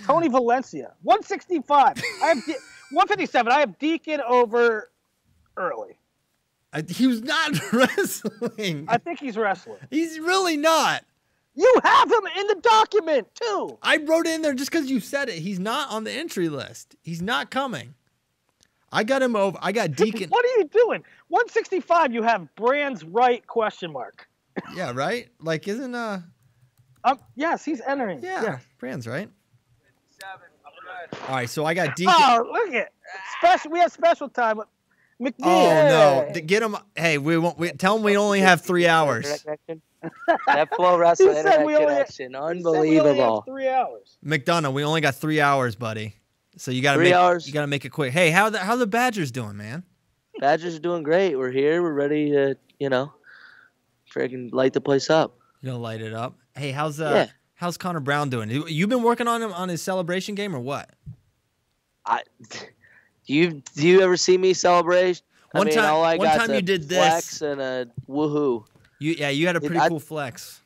Tony Valencia, 165. I have 157. I have Deacon over Early. He was not wrestling. I think he's wrestling. He's really not. You have him in the document too. I wrote it in there just because you said it. He's not on the entry list. He's not coming. I got him over. I got Deacon. What are you doing? 165. You have Brand's right ? Yeah, right. Like, isn't Yes, he's entering. Yeah, Brand's right. 7. All right, so I got Deacon. Oh, look at special. We have special time. McNeil. Oh no! Get him. Hey, we won't. Tell him we only have 3 hours. That FloWrestling internet connection, unbelievable. 3 hours. McDonough, we only got 3 hours, buddy. So you gotta 3 hours. You gotta make it quick. Hey, how the Badgers doing, man? Badgers are doing great. We're here. We're ready to, freaking light the place up. You gonna light it up? Hey, how's Connor Brown doing? You been working on him on his celebration game or what? Do you ever see me celebrate? One time you did this. Flex and a woohoo. You had a pretty cool flex.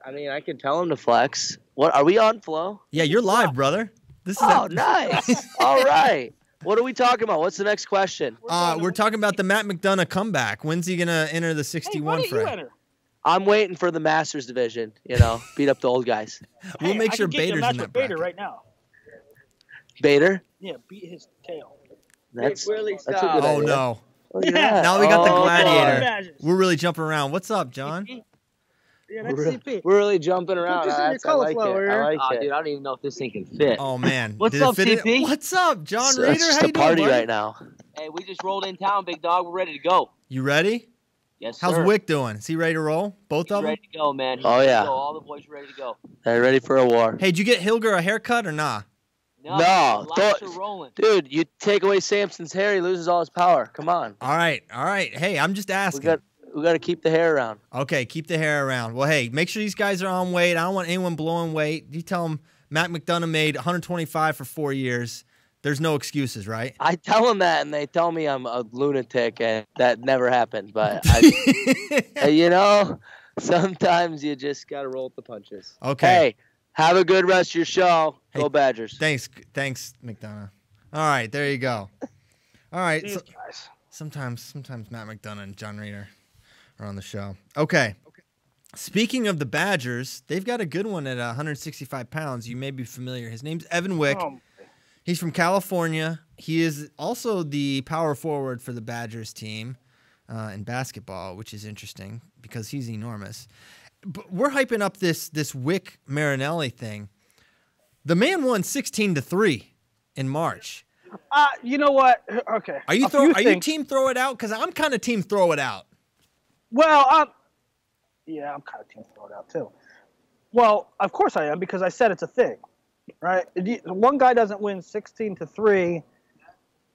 I can tell him to flex. What are we on, Flo? Yeah, you're live, brother. Nice. All right. What are we talking about? What's the next question? We're talking about the Matt McDonough comeback. When's he gonna enter the 61 frame? I'm waiting for the Masters division. Beat up the old guys. We'll make sure Bader's in that bracket. Bader right now. Bader? Yeah, beat his tail. That's a good idea. Oh no. Yeah. Now we got the gladiator. Imagine. We're really jumping around. What's up, John? Yeah, that's CP. We're really jumping around. Put this in your I like it. Dude, I don't even know if this thing can fit. Oh man. What's up, CP? What's up, John So Reader? it's just How a you doing, party buddy? right now. Hey, we just rolled in town, big dog. We're ready to go. You ready? Yes, sir. How's Wick doing? Is he ready to roll? Both He's of them? ready to go, man. He's Oh, ready to yeah. go. All the boys are ready to go. They're ready for a war. Hey, did you get Hilger a haircut or nah? No, the lights are rolling. Dude, you take away Samson's hair, he loses all his power. Come on. All right. Hey, I'm just asking. We got to keep the hair around. Okay, keep the hair around. Well, hey, make sure these guys are on weight. I don't want anyone blowing weight. You tell them Matt McDonough made 125 for 4 years. There's no excuses, right? I tell them that, and they tell me I'm a lunatic, and that never happened. But, sometimes you just got to roll with the punches. Okay. Hey, have a good rest of your show. Hey, Go Badgers. Thanks, McDonough. All right, there you go. All right. These guys. Sometimes Matt McDonough and John Reader are on the show. Okay. Speaking of the Badgers, they've got a good one at 165 pounds. You may be familiar. His name's Evan Wick. He's from California. He is also the power forward for the Badgers team in basketball, which is interesting because he's enormous. But we're hyping up this Wick Marinelli thing. The man won 16-3 in March. You know what? Okay. Are you team throw it out? Because I'm kind of team throw it out. Well, I'm kind of team throw it out too. Well, of course I am because I said it's a thing, right? One guy doesn't win 16-3,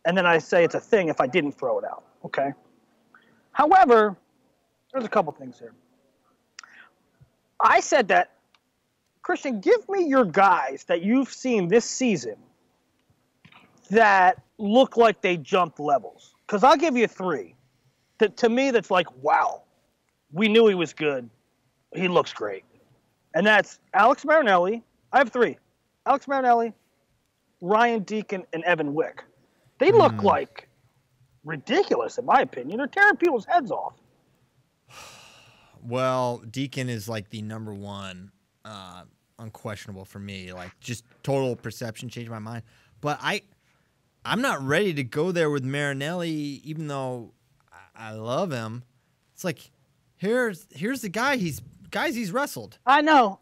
and then I say it's a thing if I didn't throw it out. Okay. However, there's a couple things here. I said that, Christian, give me your guys that you've seen this season that look like they jumped levels. Because I'll give you 3. To me, that's like, wow, we knew he was good. He looks great. And that's Alex Marinelli. I have 3. Alex Marinelli, Ryan Deacon, and Evan Wick. They look like ridiculous, in my opinion. They're tearing people's heads off. Well, Deacon is like the number one unquestionable for me. Like, just total perception changed my mind. But I'm not ready to go there with Marinelli, even though I love him. It's like, here's the guy. He's wrestled. I know.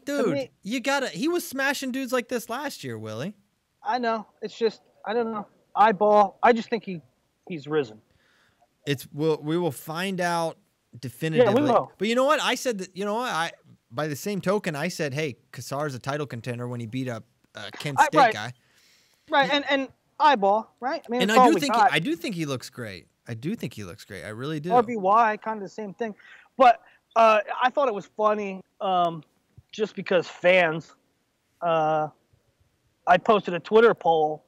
Dude, he was smashing dudes like this last year, Willie. I know. It's just, I don't know. Eyeball. I just think he's risen. We will find out definitively. Yeah, we will. But you know what? I said that. You know what? By the same token, I said, hey, Kassar's a title contender when he beat up Kent State guy. Right, and eyeball, right? I mean, and I do think he looks great. I really do. RBY, kind of the same thing. But I thought it was funny, just because fans. I posted a Twitter poll.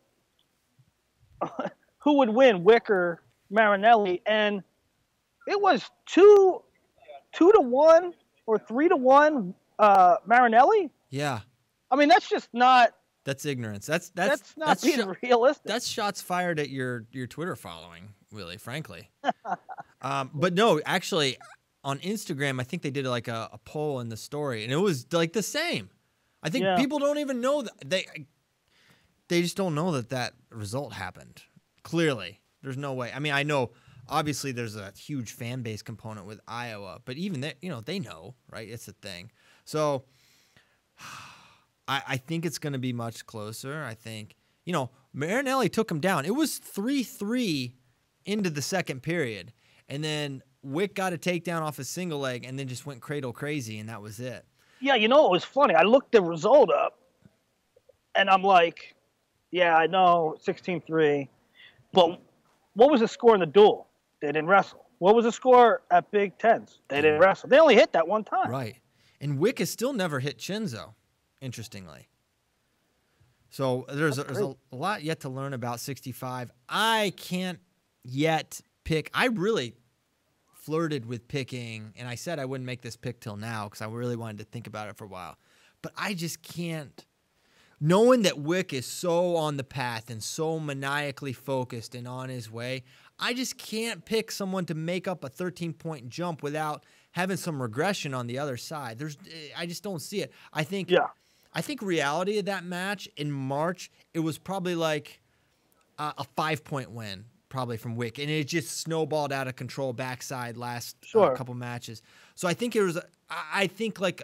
Who would win, Wick or Marinelli? And it was 2-1 or 3-1 Marinelli. Yeah. I mean, that's just not. That's ignorance. That's being realistic. That's shots fired at your Twitter following, Willie, frankly. But no, actually, on Instagram, I think they did like a poll in the story, and it was like the same. I think people don't even know that they just don't know that result happened. Clearly, there's no way. I mean, I know obviously there's a huge fan base component with Iowa, but even they, they know, right? It's a thing. So I think it's going to be much closer. I think, Marinelli took him down. It was 3-3 into the second period, and then Wick got a takedown off his single leg and then just went cradle crazy, and that was it. Yeah, it was funny. I looked the result up, and I'm like, yeah, I know, 16-3. But what was the score in the duel? They didn't wrestle. What was the score at Big Tens? They didn't wrestle. They only hit that one time. Right. And Wick has still never hit Chinzo, interestingly. So there's a lot yet to learn about 65. I can't yet pick. I really flirted with picking, and I said I wouldn't make this pick till now because I really wanted to think about it for a while. But I just can't. Knowing that Wick is so on the path and so maniacally focused and on his way, I just can't pick someone to make up a 13-point jump without having some regression on the other side. I just don't see it. I think reality of that match in March, it was probably like a 5-point win, probably from Wick, and it just snowballed out of control backside last couple matches. So I think it was, I think like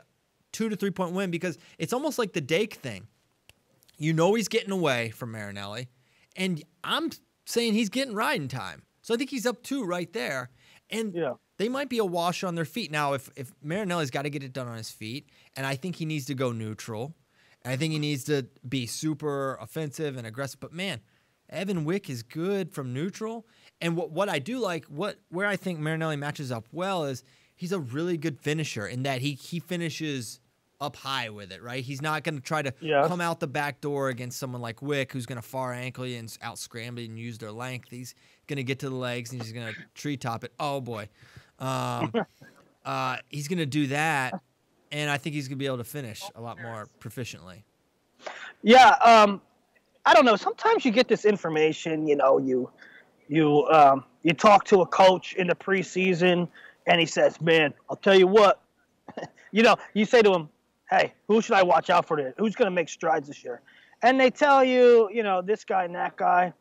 2 to 3 point win because it's almost like the Dake thing. He's getting away from Marinelli, and I'm saying he's getting riding time. So I think he's up 2 right there, and they might be a wash on their feet. Now, if Marinelli's got to get it done on his feet, and I think he needs to go neutral, and I think he needs to be super offensive and aggressive. But, man, Evan Wick is good from neutral, and what I do like, where I think Marinelli matches up well is he's a really good finisher in that he finishes up high with it, right? He's not going to try to come out the back door against someone like Wick who's going to far ankle you and out scramble and use their length. He's going to get to the legs and he's going to treetop it. Oh, boy. He's going to do that, and I think he's going to be able to finish a lot more proficiently. Yeah, I don't know. Sometimes you get this information, you talk to a coach in the preseason, and he says, man, I'll tell you what. You say to him, hey, who should I watch out for today? Who's going to make strides this year? And they tell you, this guy and that guy.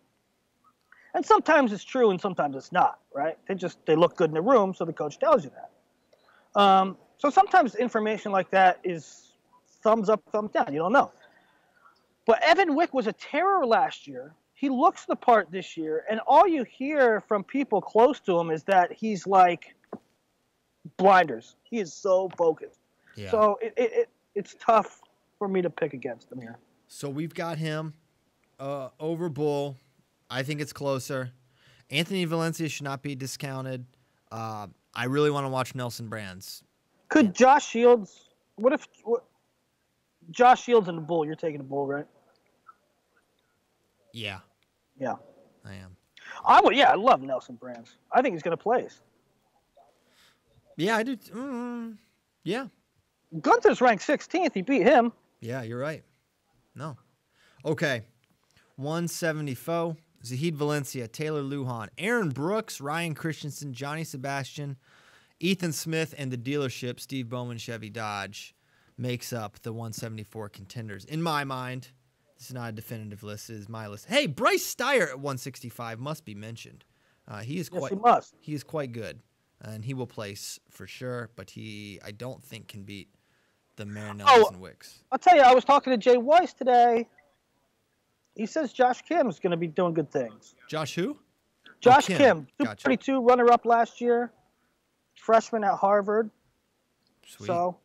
And sometimes it's true and sometimes it's not, right? They look good in the room, so the coach tells you that. So sometimes information like that is thumbs up, thumbs down. You don't know. But Evan Wick was a terror last year. He looks the part this year, and all you hear from people close to him is that he's like blinders. He is so focused. Yeah. So it's tough for me to pick against him here. So we've got him over Bull. I think it's closer. Anthony Valencia should not be discounted. I really want to watch Nelson Brands. Could Josh Shields? What Josh Shields and the Bull? You're taking the Bull, right? Yeah. Yeah. I am. I love Nelson Brands. I think he's going to place. Yeah, I do. Yeah. Gunther's ranked 16th. He beat him. Yeah, you're right. No. Okay. 174. Zahid Valencia, Taylor Lujan, Aaron Brooks, Ryan Christensen, Johnny Sebastian, Ethan Smith, and the dealership, Steve Bowman, Chevy Dodge, makes up the 174 contenders. In my mind, this is not a definitive list. This is my list. Hey, Bryce Steyer at 165 must be mentioned. He is quite good. And he will place for sure, but I don't think can beat the Marinellis and Wicks. I'll tell you, I was talking to Jay Weiss today. He says Josh Kim is going to be doing good things. Josh who? Josh Kim, 232 runner-up last year, freshman at Harvard. Sweet. So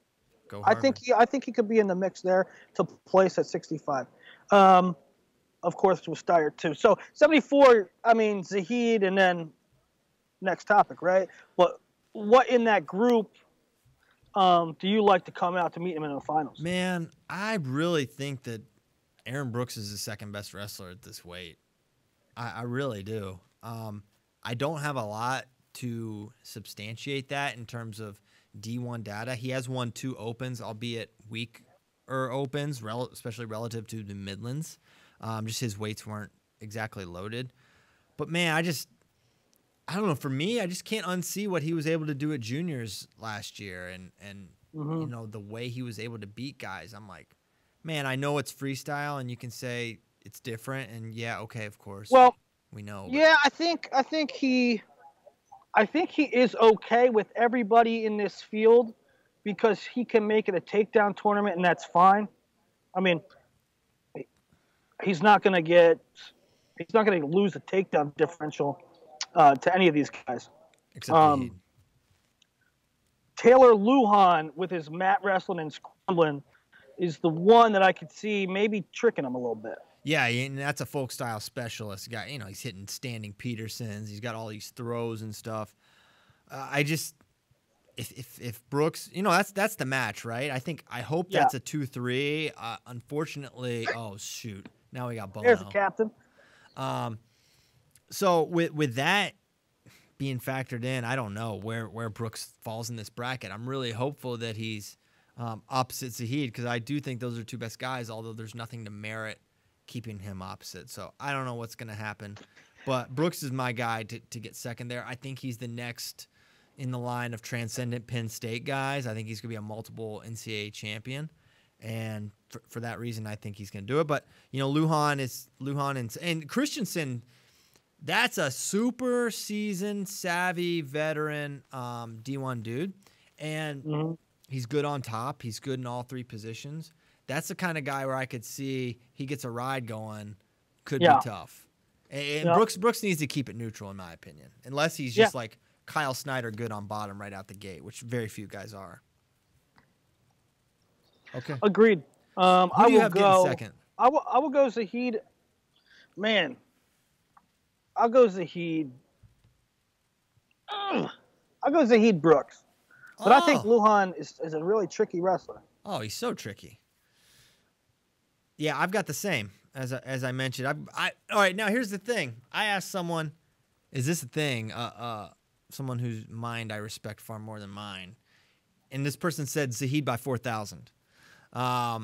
Go Harvard. I think he could be in the mix there to place at 65. Of course, with Steyer too. So 74. I mean Zahid, and then next topic, right? But what in that group do you like to come out to meet him in the finals? Man, I really think that Aaron Brooks is the second best wrestler at this weight. I really do. I don't have a lot to substantiate that in terms of D1 data. He has won 2 opens, albeit weaker opens, especially relative to the Midlands. Just his weights weren't exactly loaded. But, man, I don't know. For me, I just can't unsee what he was able to do at juniors last year and you know, the way he was able to beat guys. I'm like, man, I know it's freestyle and you can say it's different. And, yeah, okay, of course. Well, we know. Yeah, I think he is okay with everybody in this field because he can make it a takedown tournament, and that's fine. I mean, he's not going to lose a takedown differential to any of these guys. Except Taylor Lujan with his mat wrestling and scrambling is the one that I could see maybe tricking him a little bit. Yeah, and that's a folk style specialist guy. You know, he's hitting standing Petersons. He's got all these throws and stuff. If Brooks, you know, that's the match, right? I hope that's a 2-3. Unfortunately, oh shoot, now we got Bono. There's the captain. So with that being factored in, I don't know where Brooks falls in this bracket. I'm really hopeful that he's opposite Zahid because I do think those are 2 best guys. Although there's nothing to merit keeping him opposite. So I don't know what's going to happen. But Brooks is my guy to get second there. I think he's the next in the line of transcendent Penn State guys. I think he's going to be a multiple NCAA champion. And for that reason, I think he's going to do it. But, you know, Lujan and Christensen, that's a super seasoned, savvy, veteran D1 dude. And he's good on top. He's good in all 3 positions. That's the kind of guy where I could see he gets a ride going, could be tough. And Brooks needs to keep it neutral, in my opinion, unless he's just like Kyle Snyder, good on bottom right out the gate, which very few guys are. Okay. Agreed. Who do you have getting second? I will go Zahid. Man, I'll go Zahid. I'll go Zahid Brooks. But I think Lujan is a really tricky wrestler. Oh, he's so tricky. Yeah, I've got the same as I mentioned. All right, now here's the thing. I asked someone, is this a thing? Someone whose mind I respect far more than mine. And this person said Zahid by 4,000. I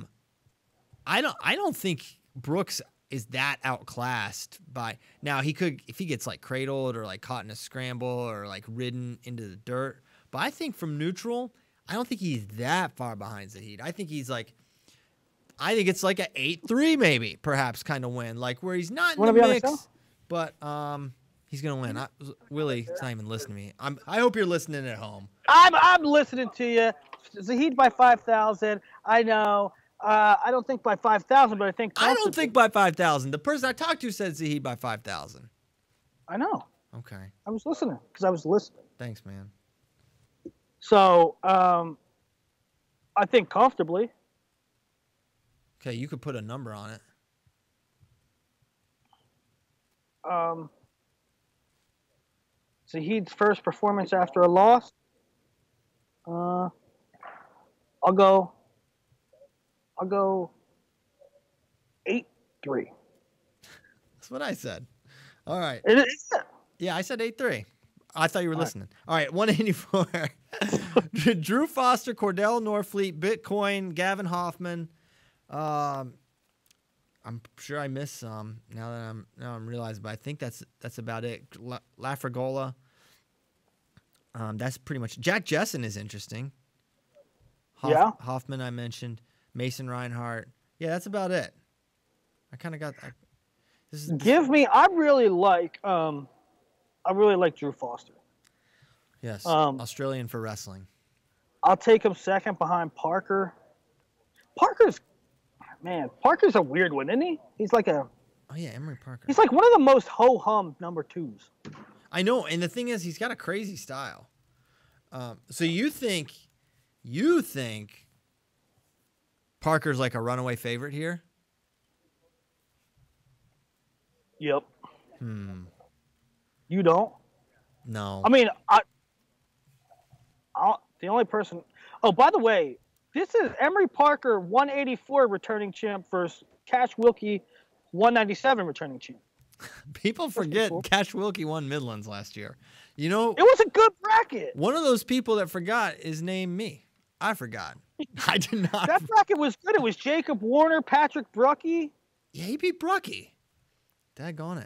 don't think Brooks is that outclassed by now. He could, if he gets like cradled or like caught in a scramble or like ridden into the dirt. But I think from neutral, I don't think he's that far behind Zahid. I think it's like a 8-3 maybe, perhaps kind of win, like where he's not in the mix, but he's gonna win. Willie's not even listening to me. I hope you're listening at home. I'm listening to you. Zahid by 5,000. I know. I don't think by 5,000, but I think I don't think by 5,000. The person I talked to said Zahid by 5,000. I know. Okay. I was listening because I was listening. Thanks, man. So I think comfortably. Okay, you could put a number on it. Zahid's first performance after a loss. I'll go 8-3. That's what I said. All right. It is. Yeah, I said 8-3. I thought you were listening. All right, 184. Drew Foster, Cordell Norfleet, Bitcoin, Gavin Hoffman. I'm sure I missed some now that I'm realizing, but I think that's about it. Lafregola. That's pretty much. Jack Jessen is interesting. Hoffman I mentioned. Mason Reinhardt. Yeah, that's about it. I kind of got. I really like Drew Foster. Yes, Australian for wrestling. I'll take him second behind Parker. Parker's a weird one, isn't he? He's like a. Oh yeah, Emery Parker. He's like one of the most ho-hum number 2s. I know, and the thing is, he's got a crazy style. So you think Parker's like a runaway favorite here? Yep. You don't? No. I mean, the only person. Oh, by the way, this is Emery Parker 184 returning champ versus Cash Wilkie 197 returning champ. People forget Cash Wilkie won Midlands last year. You know, It was a good bracket. one of those people that forgot is named me. I forgot. I did not. That bracket was good. It was Jacob Warner, Patrick Brucky. Yeah, he beat Brucky. Daggone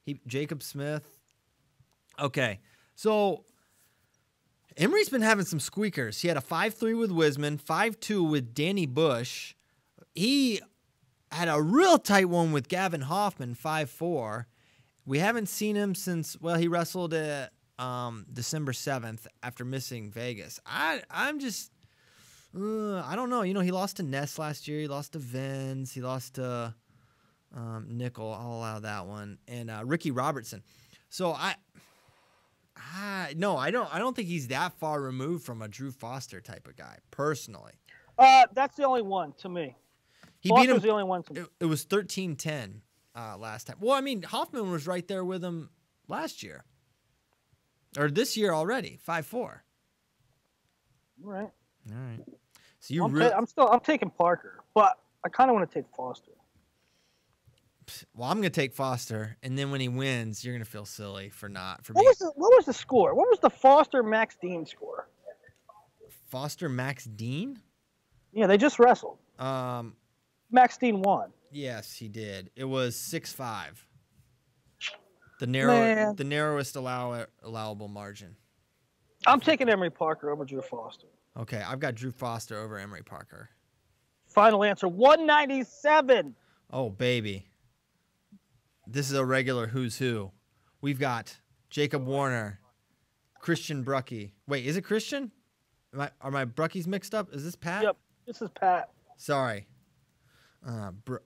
it. Jacob Smith. Okay, so Emery's been having some squeakers. He had a 5-3 with Wisman, 5-2 with Danny Bush. He had a real tight one with Gavin Hoffman, 5-4. We haven't seen him since, well, he wrestled at December 7th after missing Vegas. I'm just, I don't know. You know, he lost to Ness last year. He lost to Vince. He lost to Nickel. I'll allow that one. And Ricky Robertson. So no, I don't think he's that far removed from a Drew Foster type of guy, personally. That's the only one to me. He Foster's beat him. the only one to me. It was 13-10 last time. Well, I mean, Hoffman was right there with him last year. Or this year already, 5-4. All right. All right. So I'm taking Parker, but I kind of want to take Foster. Well, I'm going to take Foster, and then when he wins, you're going to feel silly for What was the score? What was the Foster Max Dean score? Foster Max Dean? Yeah, they just wrestled. Max Dean won. Yes, he did. It was 6-5. The narrowest allowable margin. I'm taking Emery Parker over Drew Foster. Okay, I've got Drew Foster over Emery Parker. Final answer, 197. Oh, baby. This is a regular who's who. We've got Jacob Warner, Christian Brucky. Wait, is it Christian? Are my Bruckies mixed up? Is this Pat? Yep, this is Pat. Sorry.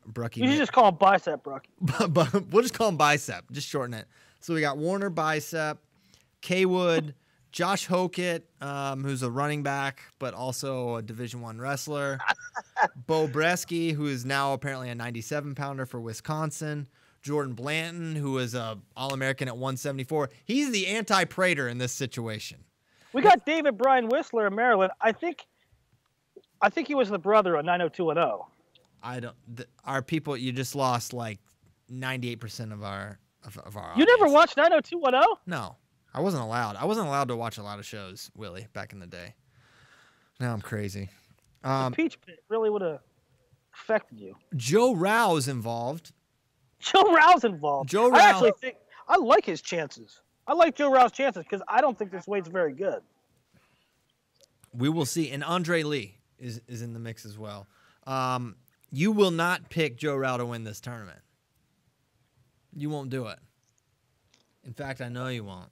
Brucky. You should just call him Bicep Brucky. We'll just call him Bicep. Just shorten it. So we got Warner Bicep, Kaywood, Josh Hokett, who's a running back, but also a Division I wrestler. Bo Bresky, who is now apparently a 97-pounder for Wisconsin. Jordan Blanton, who is a All-American at 174. He's the anti-Prater in this situation. We got David Brian Whistler in Maryland. I think he was the brother on 90210. Our people, you just lost like 98% of our audience. You never watched 90210? No. I wasn't allowed. I wasn't allowed to watch a lot of shows, Willie, back in the day. Now I'm crazy. The Peach Pit really would have affected you. Joe Rao's involved. Joe Rao's involved. Joe Rao. I actually think I like his chances. I like Joe Rao's chances because I don't think this weight's very good. We will see. And Andre Lee is in the mix as well. You will not pick Joe Rao to win this tournament. You won't do it. In fact, I know you won't.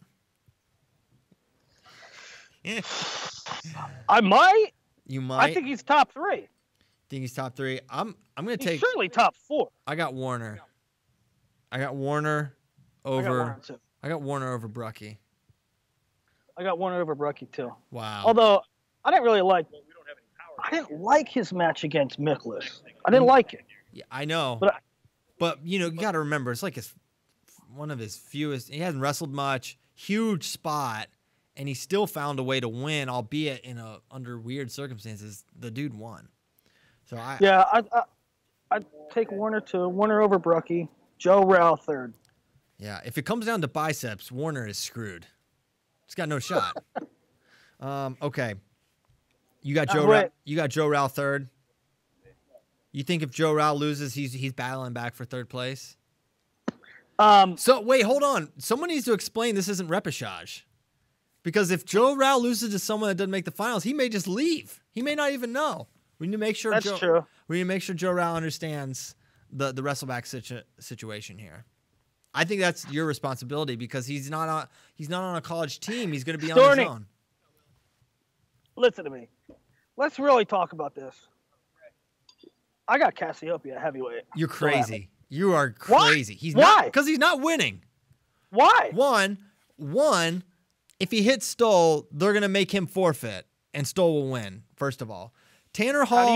I might. You might. I think he's top 3. Think he's top 3. I'm gonna take. Certainly top 4. I got Warner. I got Warner over. I got Warner over Brucky. I got Warner over Brucky too. Wow. Although I didn't really like. I didn't like his match against Miklas. I didn't like it. Yeah, I know. But you know, you got to remember, it's like one of his fewest. He hasn't wrestled much. Huge spot, and he still found a way to win, albeit under weird circumstances. The dude won. So I'd take Warner too. Warner over Brucky. Joe Rao 3rd. Yeah, if it comes down to biceps, Warner is screwed. He's got no shot. Okay. You got Joe Rao. You got Joe Rao 3rd. You think if Joe Rao loses, he's battling back for 3rd place? So wait, hold on. Someone needs to explain this isn't repechage. Because if Joe Rao loses to someone that doesn't make the finals, he may just leave. He may not even know. We need to make sure. That's true. We need to make sure Joe Rao understands the wrestleback situation here. I think that's your responsibility because he's not on a college team. He's going to be on his own. Listen to me. Let's really talk about this. I got Cassiopeia heavyweight. You're crazy. You are crazy. Why? Because he's not winning. Why? One, if he hits Stoll, they're going to make him forfeit, and Stoll will win, first of all. Tanner Hall. How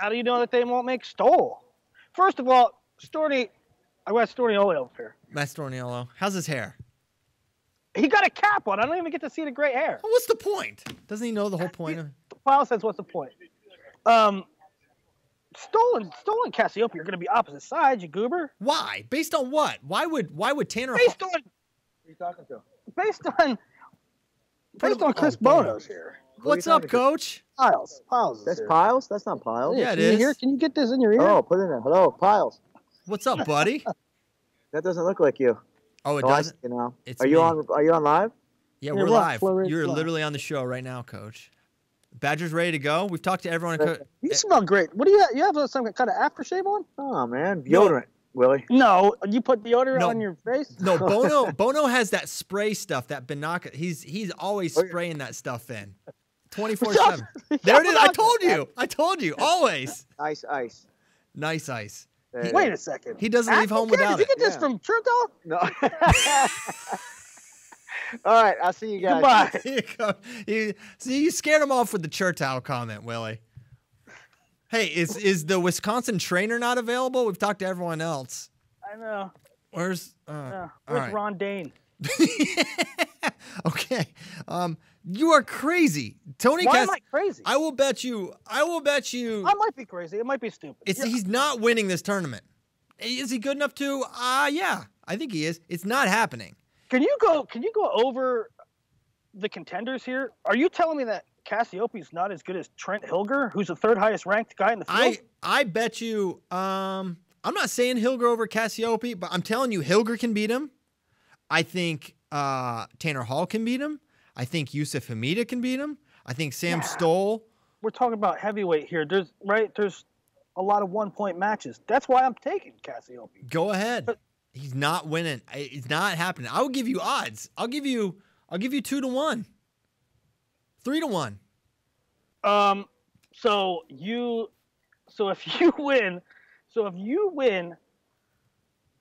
do you know that they won't make Stoll? First of all, I got Storniolo up here. Matt Storniolo. How's his hair? He got a cap on. I don't even get to see the gray hair. Well, what's the point? Doesn't he know the whole point of? Pyle says, "What's the point?" Stolen Cassiopeia are going to be opposite sides. You goober. Why? Based on what? Why would Tanner? Based on. Who are you talking to? Based on Chris Bono's here. What's up, Coach? Piles. That's Piles? That's not Piles. Yeah, it Can you is. hear? Can you get this in your ear? Oh, put it in there. Hello, Piles. What's up, buddy? That doesn't look like you. Oh, it Oh, I doesn't. see you know. It's Are you me. on live? Yeah, You're we're live. live. You're Live. literally on the show right now, Coach. Badger's ready to go. We've talked to everyone. You smell great. What do you have? You have some kind of aftershave on? Oh man, deodorant, Willie. No, you put deodorant No. on your face? No, Bono has that spray stuff, that Banaka. He's always spraying that stuff in. 24/7. There it is. I told you. Always. Ice. Nice ice. There. Wait a second. He doesn't leave home Did without you it. get this Yeah. from Churchill? No. All right, I'll see you guys. Goodbye. Here you go. See, you scared him off with the church towel comment, Willie. Hey, is the Wisconsin trainer not available? We've talked to everyone else. I know. Where's Where's right. Ron Dane? Okay. You are crazy. Tony Why Cass. am I crazy? I will bet you. I might be crazy. It might be stupid. He's not winning this tournament. Is he good enough to? Yeah, I think he is. It's not happening. Can you go over the contenders here? Are you telling me that Cassiopea's not as good as Trent Hilger, who's the third highest ranked guy in the field? I bet you. I'm not saying Hilger over Cassiope, but I'm telling you, Hilger can beat him. I think Tanner Hall can beat him. I think Yusuf Hamida can beat him. I think Sam Stoll. We're talking about heavyweight here. There's a lot of 1-point matches. That's why I'm taking Cassiope. Go ahead. He's not winning. It's not happening. I will give you odds. I'll give you 2-1, 3-1. So if you win,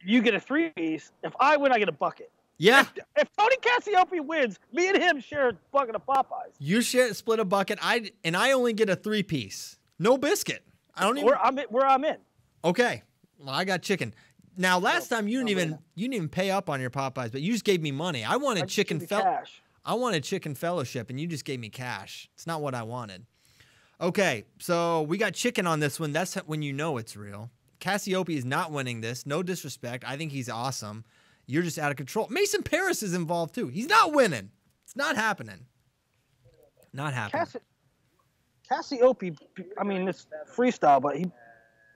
you get a 3-piece. If I win, I get a bucket. Yeah. If Tony Cassiope wins, me and him share a bucket of Popeyes. You split a bucket. I only get a 3-piece. No biscuit. I don't even. Where I'm in. Okay. Well, I got chicken. Now, last time you didn't even pay up on your Popeyes, but you just gave me money. I wanted cash. I wanted chicken fellowship, and you just gave me cash. It's not what I wanted. Okay, so we got chicken on this one. That's when you know it's real. Cassiope is not winning this. No disrespect. I think he's awesome. You're just out of control. Mason Paris is involved too. He's not winning. It's not happening. Not happening. Cassiope, I mean, it's freestyle, but he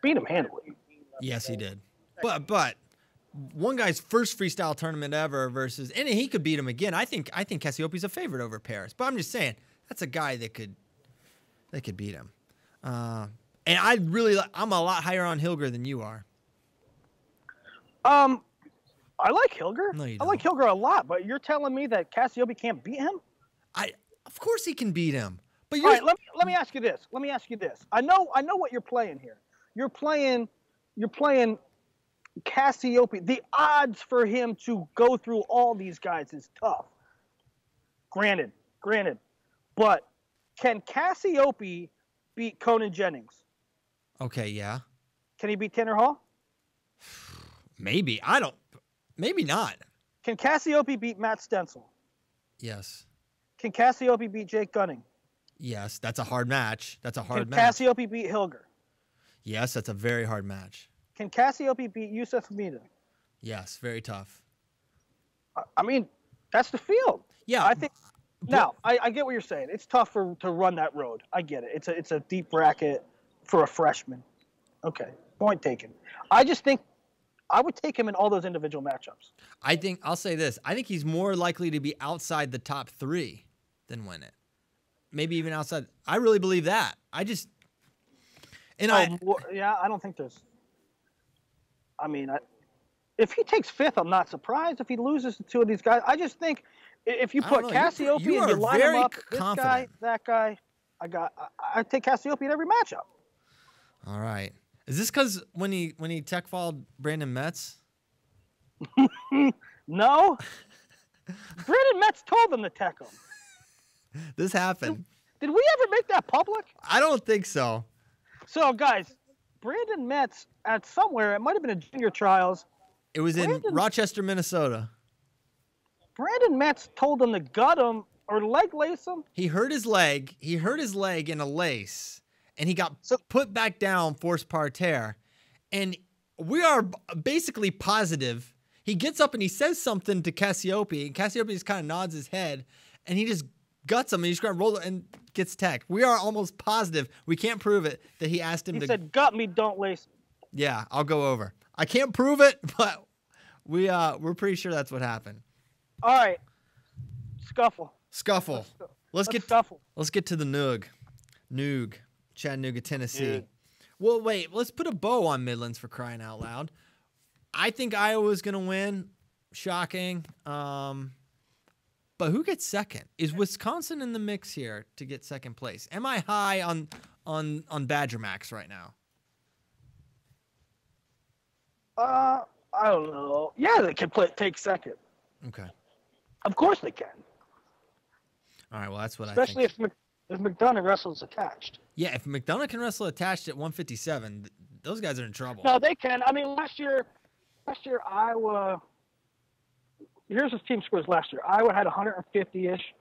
beat him handily. Yes, he did. But one guy's first freestyle tournament ever versus, and he could beat him again. I think Cassiope's a favorite over Paris. But I'm just saying that's a guy that could beat him. And I'm a lot higher on Hilger than you are. I like Hilger. No, you I like Hilger a lot, but you're telling me that Cassiope can't beat him? Of course he can beat him. But all right, let me ask you this. I know what you're playing here. You're playing Cassiope. The odds for him to go through all these guys is tough. Granted. But can Cassiope beat Conan Jennings? Okay, yeah. Can he beat Tanner Hall? Maybe. Maybe not. Can Cassiope beat Matt Stencil? Yes. Can Cassiope beat Jake Gunning? Yes, that's a hard match. Can match. Cassiope beat Hilger? Yes, that's a very hard match. Can Cassiope beat Yusuf Hamida? Yes, very tough. I mean, that's the field. Yeah. I think. Now, I get what you're saying. It's tough to run that road. I get it. It's a deep bracket for a freshman. Okay, point taken. I just think I would take him in all those individual matchups. I'll say this. I think he's more likely to be outside the top 3 than win it. Maybe even outside. I really believe that. I don't think there's. I mean, if he takes 5th, I'm not surprised. If he loses to 2 of these guys, I just think if you put Cassiope and you line him up, confident. This guy, that guy, I take Cassiope in every matchup. All right. Is this because when he tech fouled Brandon Metz? No. Brandon Metz told them to tech him. This happened. Did we ever make that public? I don't think so. So, guys, Brandon Metz at somewhere, it might have been a junior trials. It was in Rochester, Minnesota. Brandon Metz told him to gut him or leg lace him. He hurt his leg. He hurt his leg in a lace, and he got put back down, forced parterre. And we are basically positive. He gets up and he says something to Cassiope, and Cassiope just kind of nods his head, and he just guts him, and he's going to roll it and gets tagged. We are almost positive. We can't prove it that he asked him to. He said, "Gut me, don't lace." Yeah, I'll go over. I can't prove it, but we're pretty sure that's what happened. All right, scuffle. Let's get to the Noog, Chattanooga, Tennessee. Well, wait, let's put a bow on Midlands for crying out loud. I think Iowa's going to win. Shocking. But who gets second? Is Wisconsin in the mix here to get second place? Am I high on Badger Max right now? I don't know. Yeah, they can take second. Okay. Of course they can. All right, well, that's what Especially I think. if McDonough wrestles attached. Yeah, if McDonough can wrestle attached at 157, those guys are in trouble. No, they can. I mean, last year Iowa. Here's his team scores last year. Iowa had 150-ish.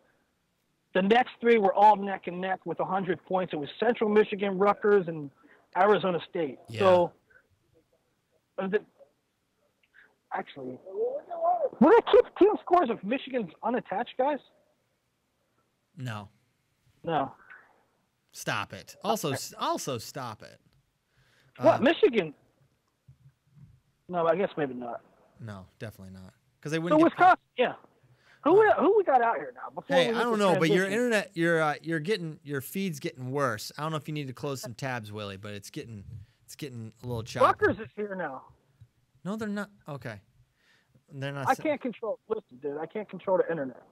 The next three were all neck and neck with 100 points. It was Central Michigan, Rutgers, and Arizona State. Yeah. So, actually, will they keep team scores if Michigan's unattached, guys? No. No. Stop it. Also stop it. What, Michigan? No, I guess maybe not. No, definitely not. Because they So wouldn't. Wisconsin, yeah. Who we got out here now? Before Hey, we I make don't the know, but your transition? internet, your feed's getting worse. I don't know if you need to close some tabs, Willie, but it's getting a little choppy. Rutgers is here now. No, they're not. Okay, they're not. I can't control. Listen, dude, I can't control the internet.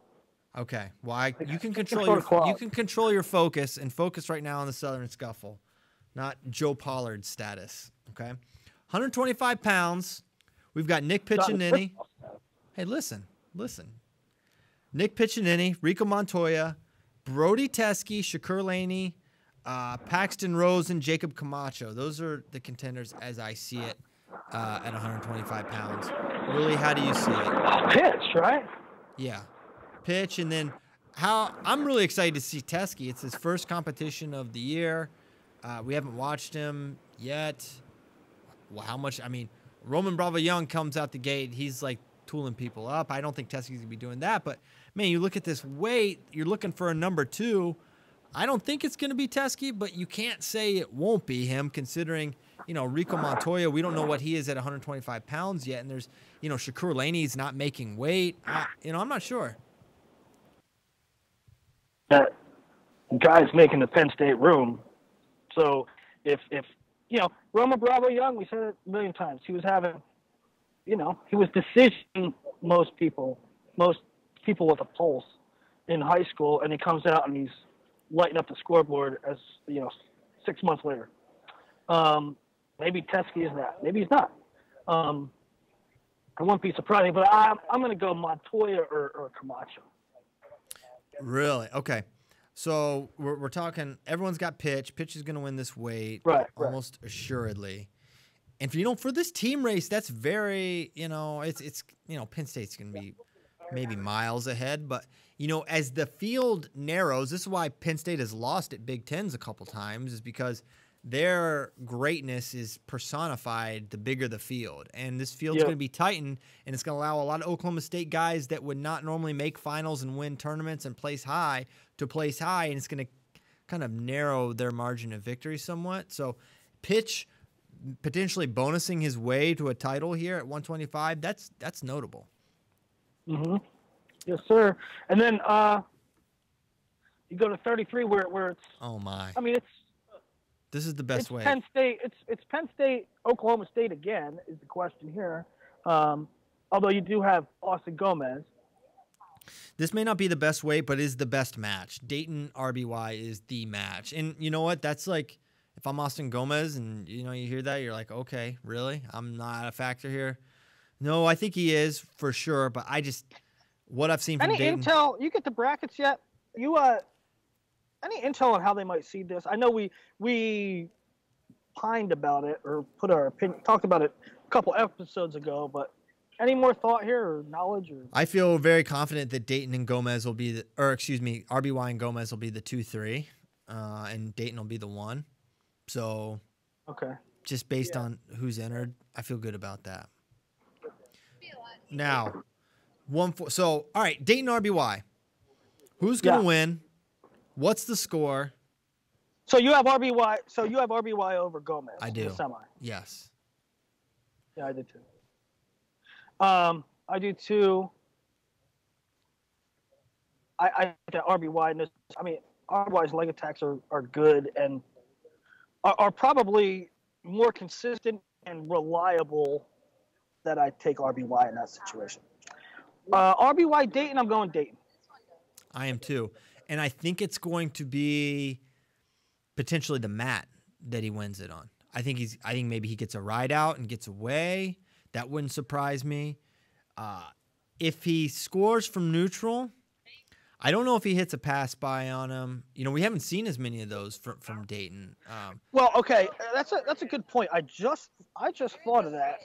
Okay, well, you can control control the clock. you can control your focus and focus right now on the Southern Scuffle, not Joe Pollard status. Okay, 125 pounds. We've got Nick Piccinini. Hey, listen. Nick Piccinini, Rico Montoya, Brody Teskey, Shakur Laney, Paxton Rose, and Jacob Camacho. Those are the contenders as I see it at 125 pounds. Willie, how do you see it? Pitch, right? Yeah. Pitch, and then I'm really excited to see Teskey. It's his first competition of the year. We haven't watched him yet. Well, how much? I mean, Roman Bravo Young comes out the gate. He's like tooling people up. I don't think Teskey's going to be doing that. But, man, you look at this weight. You're looking for a number 2. I don't think it's going to be Teskey, but you can't say it won't be him considering, Rico Montoya. We don't know what he is at 125 pounds yet. And there's, Shakur Laney's not making weight. I'm not sure. That guy's making the Penn State room. So if Roman Bravo Young, we said it a million times, he was having, he was decisioning most people with a pulse in high school, and he comes out and he's lighting up the scoreboard as 6 months later. Maybe Teskey is that. Maybe he's not. I wouldn't be surprised, but I'm going to go Montoya or Camacho. Really? Okay. So we're talking. Everyone's got Pitch. Pitch is going to win this weight, almost assuredly. And for this team race, that's very it's Penn State's going to be maybe miles ahead. But as the field narrows, this is why Penn State has lost at Big Tens a couple times, is because their greatness is personified the bigger the field. And this field's going to be tightened, and it's going to allow a lot of Oklahoma State guys that would not normally make finals and win tournaments and place high to place high, and it's going to kind of narrow their margin of victory somewhat. So Pitch potentially bonusing his way to a title here at 125, that's notable. Mm-hmm. Yes, sir. And then you go to 33 where it's... Oh, my. I mean, this is the best way. Penn State. It's Penn State, Oklahoma State again is the question here. Although you do have Austin Gomez. This may not be the best weight, but is the best match. Dayton RBY is the match. And you know what? That's like, if I'm Austin Gomez and you hear that, you're like, okay, really? I'm not a factor here. No, I think he is for sure, but what I've seen from Any Dayton. intel? You get the brackets yet? Any intel on how they might seed this? I know we pined about it or put our opinion, talked about it a couple episodes ago, but Any more thought here or knowledge? Or I feel very confident that Dayton and Gomez will be RBY and Gomez will be the 2-3, and Dayton will be the 1. So, okay. just based on who's entered, I feel good about that. Now, all right, Dayton RBY. Who's gonna win? What's the score? So you have RBY. So you have RBY over Gomez. I do. In the semi. Yes. Yeah, I did too. I do too. I think that RBY. I mean, RBY's leg attacks are good and are probably more consistent and reliable. That I take RBY in that situation. RBY Dayton. I'm going Dayton. I am too, and I think it's going to be potentially the mat that he wins it on. I think maybe he gets a ride out and gets away. That wouldn't surprise me. If he scores from neutral, I don't know if he hits a pass by on him. You know, we haven't seen as many of those from Dayton. Well, okay, that's a good point. I just thought of that,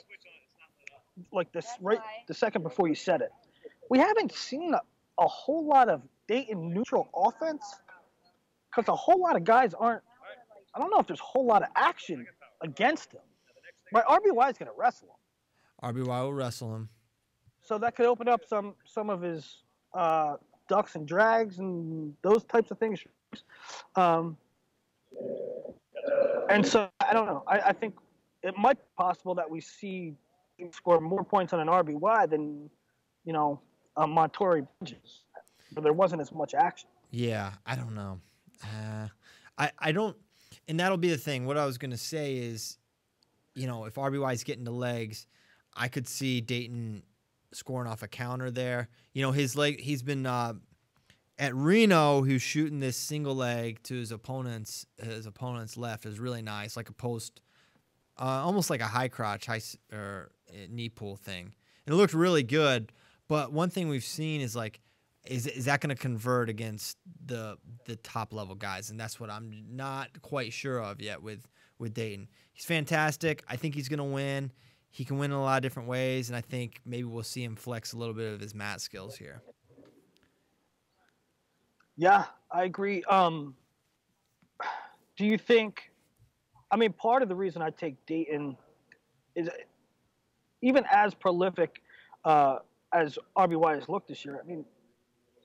like this right the second before you said it. We haven't seen a whole lot of Dayton neutral offense because a whole lot of guys aren't. I don't know if there's a whole lot of action against him. But RBY is going to wrestle him. RBY will wrestle him. So that could open up some of his ducks and drags and those types of things. And so I don't know. I think it might be possible that we see him score more points on an RBY than, Montori Bridges, but there wasn't as much action. Yeah, I don't know. I don't, and that'll be the thing. What I was going to say is, if RBY's getting to legs, I could see Dayton scoring off a counter there. His leg, he's been at Reno, who's shooting this single leg to his opponent's left is really nice, like a post, almost like a high crotch, knee pull thing. And it looked really good. But one thing we've seen is is that going to convert against the top level guys? And that's what I'm not quite sure of yet with Dayton. He's fantastic. I think he's going to win. He can win in a lot of different ways, and I think maybe we'll see him flex a little bit of his mat skills here. Yeah, I agree. Do you think – I mean, part of the reason I take Dayton is even as prolific as RBY has looked this year, I mean,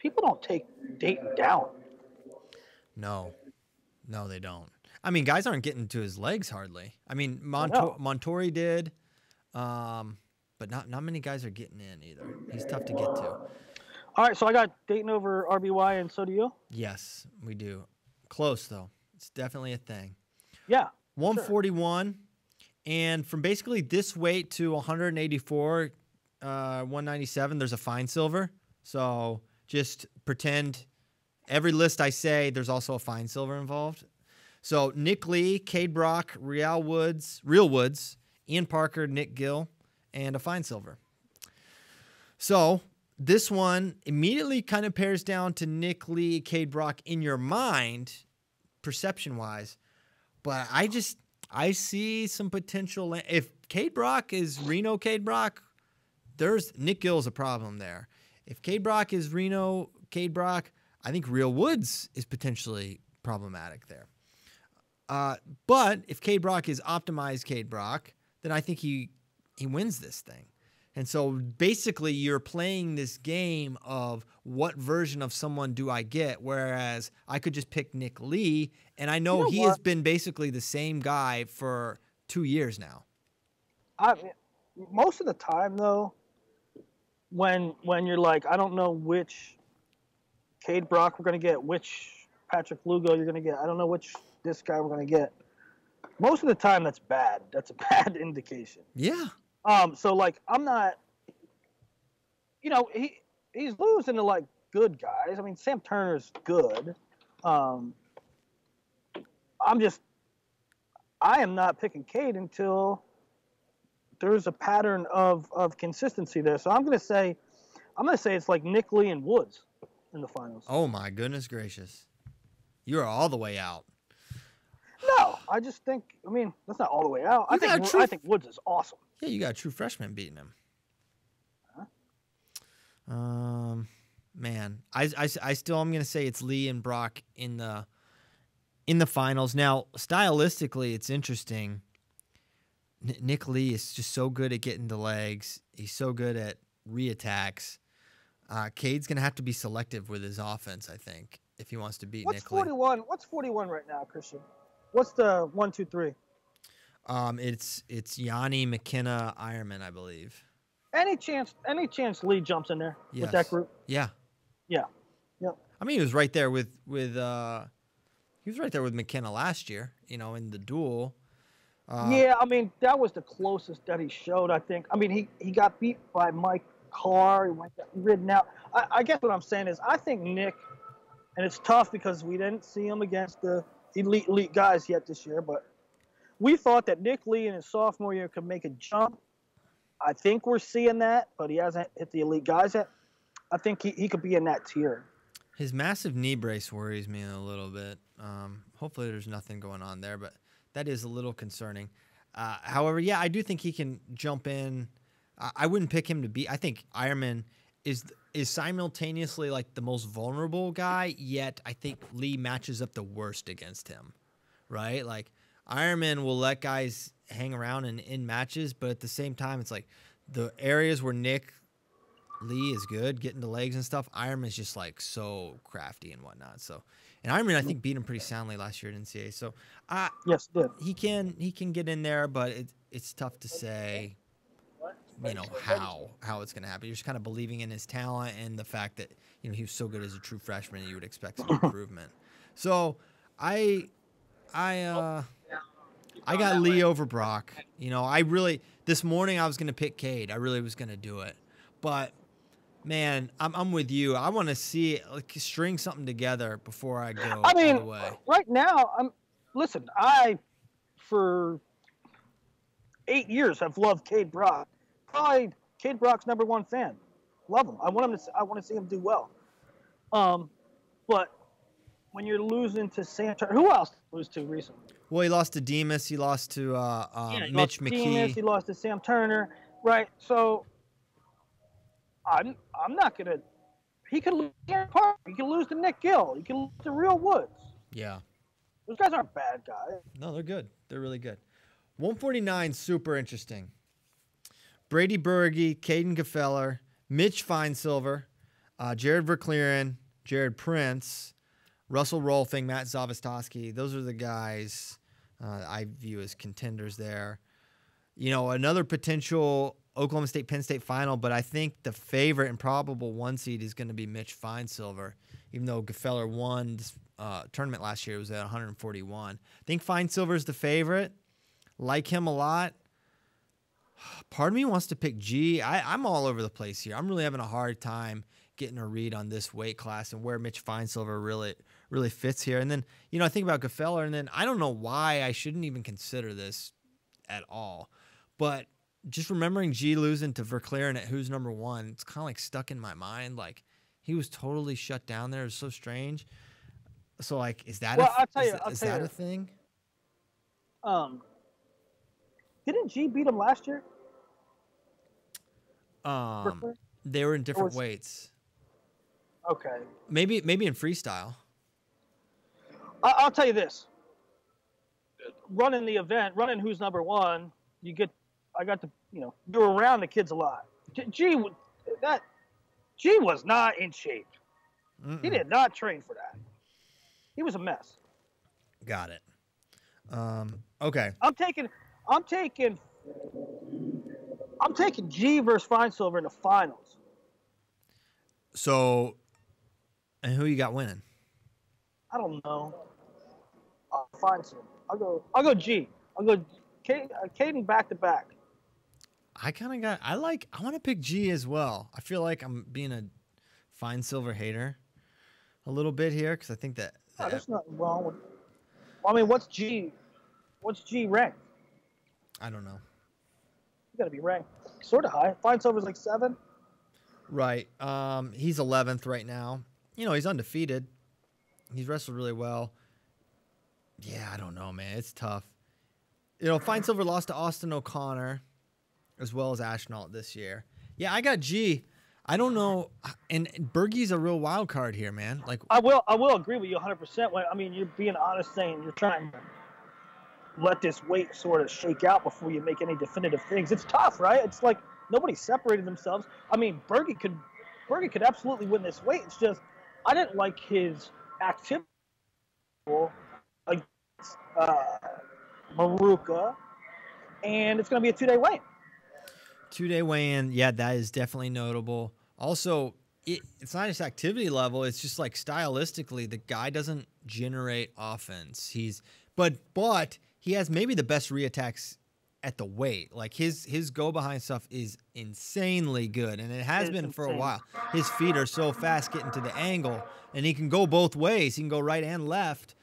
people don't take Dayton down. No, they don't. I mean, guys aren't getting to his legs hardly. I mean, Montori did, but not many guys are getting in either. He's tough to get to. All right, so I got Dayton over RBY, and so do you? Yes, we do. Close, though. It's definitely a thing. Yeah. 141, sure. And from basically this weight to 184, 197, there's a fine silver. So just pretend every list I say, there's also a fine silver involved. So Nick Lee, Cade Brock, Real Woods, Ian Parker, Nick Gill, and a fine silver. So this one immediately kind of pairs down to Nick Lee, Cade Brock in your mind, perception-wise. But I see some potential. If Cade Brock is Reno Cade Brock, there's Nick Gill's a problem there. If Cade Brock is Reno Cade Brock, I think Real Woods is potentially problematic there. But if Cade Brock is optimized Cade Brock, then I think he wins this thing. And so basically you're playing this game of what version of someone do I get, whereas I could just pick Nick Lee, and I know he has been basically the same guy for 2 years now. Most of the time, though, when you're like, I don't know which Cade Brock we're going to get, which Patrick Lugo you're going to get, I don't know which this guy we're going to get. Most of the time, that's bad. That's a bad indication. Yeah. So I'm not, he's losing to good guys. I mean, Sam Turner's good. I am not picking Cade until there's a pattern of consistency there. So I'm gonna say it's like Nick Lee and Woods in the finals. Oh my goodness gracious, you are all the way out. No, I just think. I mean, that's not all the way out. I think Woods is awesome. Yeah, you got a true freshman beating him. Man, I still I'm gonna say it's Lee and Brock in the finals. Now, stylistically, it's interesting. Nick Lee is just so good at getting the legs. He's so good at reattacks. Cade's gonna have to be selective with his offense, I think, if he wants to beat Nick Lee. What's 41 right now, Christian? What's the 1, 2, 3? It's Yanni, McKenna, Ironman, I believe. Any chance Lee jumps in there with that group? Yeah. Yeah. Yep. I mean, he was right there with McKenna last year, in the duel. Yeah, I mean, that was the closest that he showed, I think. I mean, he got beat by Mike Carr. He went ridden out. I guess what I'm saying is I think Nick, and it's tough because we didn't see him against the elite guys yet this year, but we thought that Nick Lee in his sophomore year could make a jump. I think we're seeing that, but he hasn't hit the elite guys yet. I think he could be in that tier. His massive knee brace worries me a little bit. Hopefully there's nothing going on there, but that is a little concerning. However, yeah, I do think he can jump in. I wouldn't pick him to beat. I think Ironman is simultaneously like the most vulnerable guy, yet I think Lee matches up the worst against him, right? Like Ironman will let guys hang around in matches, but at the same time, it's like the areas where Nick Lee is good, getting the legs and stuff. Ironman's just like so crafty and whatnot. So, and Ironman I think beat him pretty soundly last year at NCAA. So, yes, did. He can get in there, but it's tough to say, how it's going to happen. You're just kind of believing in his talent and the fact that he was so good as a true freshman, and you would expect some improvement. So, I got Lee over Brock. This morning I was going to pick Cade. I really was going to do it, but. Man, I'm with you. I want to see string something together before I go all the way. Right now, I for 8 years have loved Cade Brock. Probably Cade Brock's #1 fan. Love him. I want to see him do well. But when you're losing to Sam Turner, who else did he lose to recently? Well, he lost to Demas. He lost to Mitch McKee. He lost to Sam Turner. Right. So. I'm not gonna. He could lose to Aaron Parker. He could lose to Nick Gill. He could lose to Real Woods. Yeah, those guys aren't bad guys. No, they're good. They're really good. 149, super interesting. Brady Berge, Caden Gefeller, Mitch Feinsilver, Jared Verclaren, Jared Prince, Russell Rolfing, Matt Zavistowski. Those are the guys I view as contenders there. Another potential Oklahoma State Penn State final, but I think the favorite and probable 1 seed is going to be Mitch Feinsilver, even though Gefeller won this tournament last year. It was at 141. I think Feinsilver's the favorite. Like him a lot. Part of me wants to pick G. I'm all over the place here. I'm really having a hard time getting a read on this weight class and where Mitch Feinsilver really fits here. And then, I think about Gefeller, and then I don't know why I shouldn't even consider this at all. But just remembering G losing to Verclaren at who's #1, it's kind of like stuck in my mind. Like he was totally shut down there. It was so strange. So is that a thing? Didn't G beat him last year? They were in different weights. Okay. Maybe in freestyle. I'll tell you this. Running the event, running who's #1, I got to, you're around the kids a lot. G was not in shape. Mm-mm. He did not train for that. He was a mess. Got it. Okay. I'm taking G versus Feinsilver in the finals. So, and who you got winning? I don't know. I'll Feinsilver. I'll go G. I'll go Caden back to back. I want to pick G as well. I feel like I'm being a Feinsilver hater a little bit here because I think that. There's nothing wrong with. Well, I mean, what's G ranked? I don't know. You got to be ranked sort of high. Feinsilver's like 7. Right. He's 11th right now. He's undefeated. He's wrestled really well. Yeah, I don't know, man. It's tough. Feinsilver lost to Austin O'Connor as well as Ashnault this year. Yeah, I got G. I don't know. And Bergie's a real wild card here, man. Like I will agree with you 100%. I mean, you're being honest, saying you're trying to let this weight sort of shake out before you make any definitive things. It's tough, right? It's like nobody separated themselves. I mean, Bergie could absolutely win this weight. It's just I didn't like his activity against Maruka, and it's going to be a 2-day weigh-in. 2-day weigh-in, yeah, that is definitely notable. Also, it's not just activity level; it's just like stylistically, the guy doesn't generate offense. But he has maybe the best reattacks at the weight. Like his go behind stuff is insanely good, and it has been for a while. His feet are so fast getting to the angle, and he can go both ways. He can go right and left.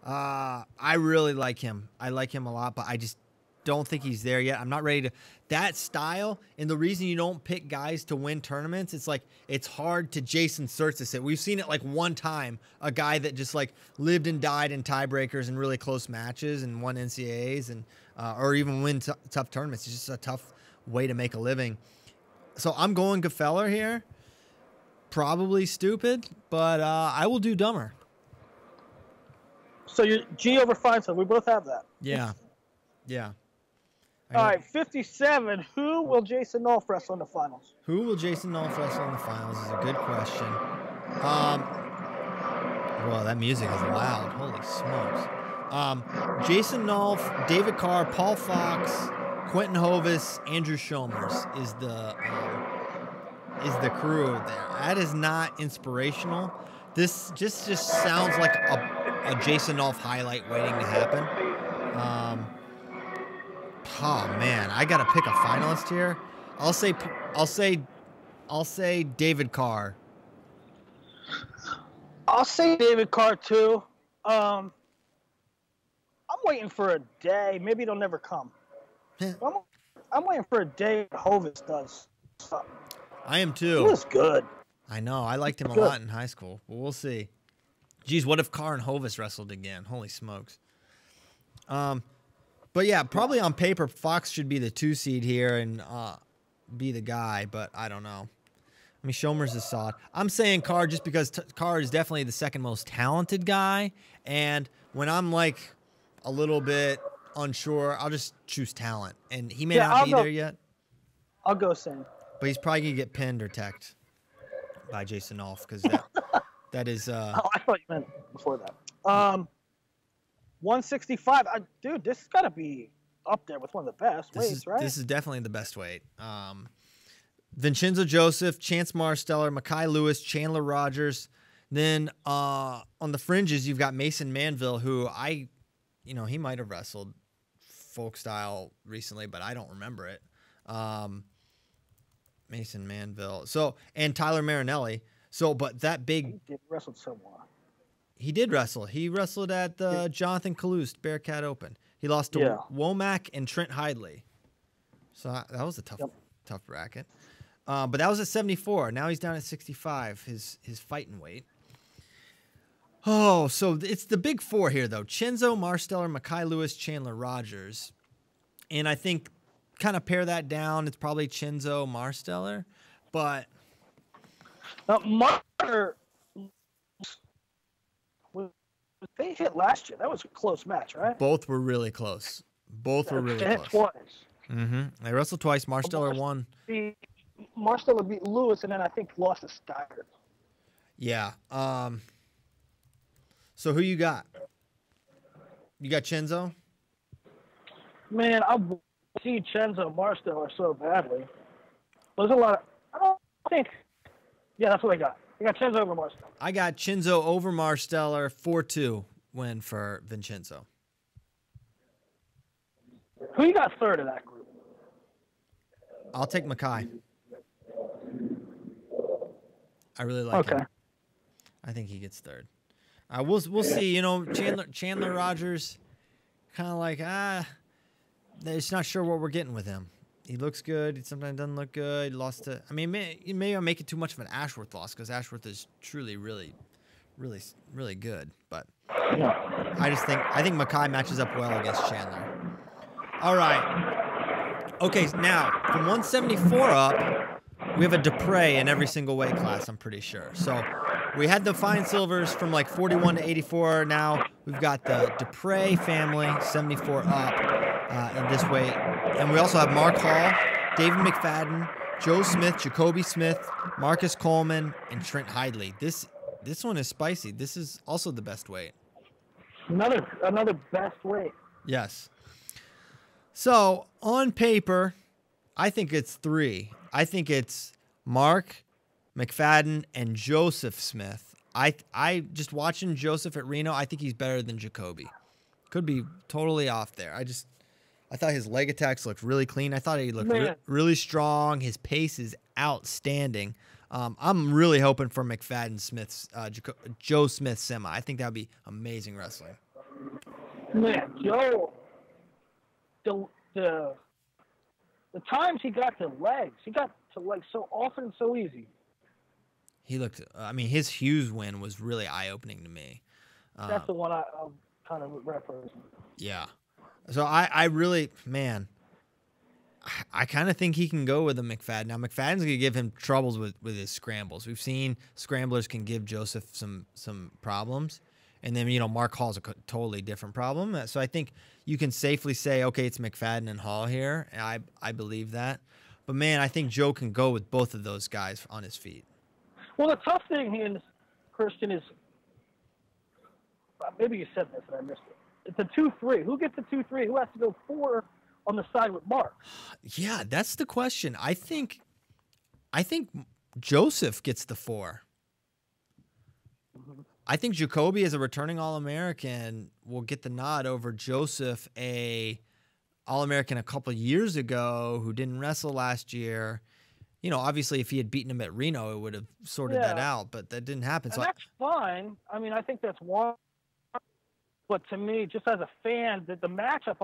I really like him. I like him a lot, but I just don't think he's there yet. I'm not ready to that style. And the reason you don't pick guys to win tournaments, it's like it's hard to Jason Surtis it. We've seen it like one time, a guy that just like lived and died in tiebreakers and really close matches and won NCAAs and or even win tough tournaments. It's just a tough way to make a living. So I'm going Gefeller here. Probably stupid, but I will do dumber. So you're G over Feinstein. We both have that. Yeah. Yeah. All right, 57. Who will Jason Nolf wrestle in the finals? Who will Jason Nolf wrestle in the finals is a good question. Well, that music is loud. Holy smokes. Jason Nolf, David Carr, Paul Fox, Quentin Hovis, Andrew Shomers is the crew there. That is not inspirational. This just sounds like a Jason Nolf highlight waiting to happen. Oh man, I gotta pick a finalist here. I'll say David Carr. I'll say David Carr too. I'm waiting for a day. Maybe it'll never come. I'm waiting for a day Hovis does something. I am too. He was good. I know. I liked him a lot in high school, but we'll see. Geez, what if Carr and Hovis wrestled again? Holy smokes. But yeah, probably on paper, Fox should be the 2 seed here and be the guy, but I don't know. I mean, Shomers is solid. I'm saying Carr just because Carr is definitely the second most talented guy, and when I'm like a little bit unsure, I'll just choose talent, and he may not be there yet. I'll go same. But he's probably gonna get pinned or teched by Jason Nolf because that is. Oh, I thought you meant before that. 165. Dude, this has got to be up there with one of the best weights, right? This is definitely the best weight. Vincenzo Joseph, Chance Marsteller, Mekhi Lewis, Chandler Rogers. Then on the fringes, you've got Mason Manville, who he might have wrestled folk style recently, but I don't remember it. Mason Manville. And Tyler Marinelli. But that big. He did wrestle somewhere. He did wrestle. He wrestled at the Jonathan Kalust Bearcat Open. He lost to Womack and Trent Hidley. So that was a tough bracket. But that was at 74. Now he's down at 65, his fighting weight. Oh, so it's the big four here, though. Chenzo, Marsteller, Mekhi Lewis, Chandler Rogers. And I think kind of pare that down. It's probably Chenzo, Marsteller. But Marsteller, they hit last year. That was a close match, right? Both were really close. Both were really close. Twice. Mm-hmm. They wrestled twice. Marsteller won. Marsteller beat Lewis, and then I think lost to Steyer. Yeah. So who you got? You got Chenzo? Man, I see Chenzo Marsteller so badly. There's a lot of. I don't think. Yeah, that's what I got. I got Chenzo over Marsteller. I got Chenzo over Marsteller. 4-2 win for Vincenzo. Who you got third in that group? I'll take Mekhi. I really like him. I think he gets third. We'll see. Chandler Rogers, kind of like they're just not sure what we're getting with him. He looks good. He sometimes doesn't look good. He lost to. I mean, maybe I'm making too much of an Ashworth loss because Ashworth is truly, really, really, really good. But I think Mekhi matches up well against Chandler. All right. Okay, now from 174 up, we have a Dupre in every single weight class, I'm pretty sure. So we had the fine silvers from like 41 to 84. Now we've got the Dupre family, 74 up in this weight. And we also have Mark Hall, David McFadden, Joe Smith, Jacoby Smith, Marcus Coleman, and Trent Hidley. This one is spicy. This is also the best weight. Another best weight. Yes. So on paper, I think it's 3. I think it's Mark, McFadden, and Joseph Smith. I just watching Joseph at Reno, I think he's better than Jacoby. Could be totally off there. I thought his leg attacks looked really clean. I thought he looked really strong. His pace is outstanding. I'm really hoping for McFadden Smith's Joe Smith semi. I think that would be amazing wrestling. Man, Joe, the times he got to legs, he got to legs so often and so easy. He looked. I mean, his Hughes win was really eye-opening to me. That's the one I'm kind of referencing. Yeah. So I really, man, I kind of think he can go with a McFadden. Now, McFadden's going to give him troubles with his scrambles. We've seen scramblers can give Joseph some problems. And then, Mark Hall's a totally different problem. So I think you can safely say, okay, it's McFadden and Hall here. And I believe that. But, man, I think Joe can go with both of those guys on his feet. Well, the tough thing here, Christian, is maybe you said this and I missed it. It's a 2-3. Who gets the 2-3? Who has to go 4 on the side with Mark? Yeah, that's the question. I think Joseph gets the 4. I think Jacoby, as a returning All-American, will get the nod over Joseph, a All-American a couple years ago who didn't wrestle last year. Obviously, if he had beaten him at Reno, it would have sorted that out, but that didn't happen. And that's fine. I mean, I think that's one. But to me, just as a fan, the matchup,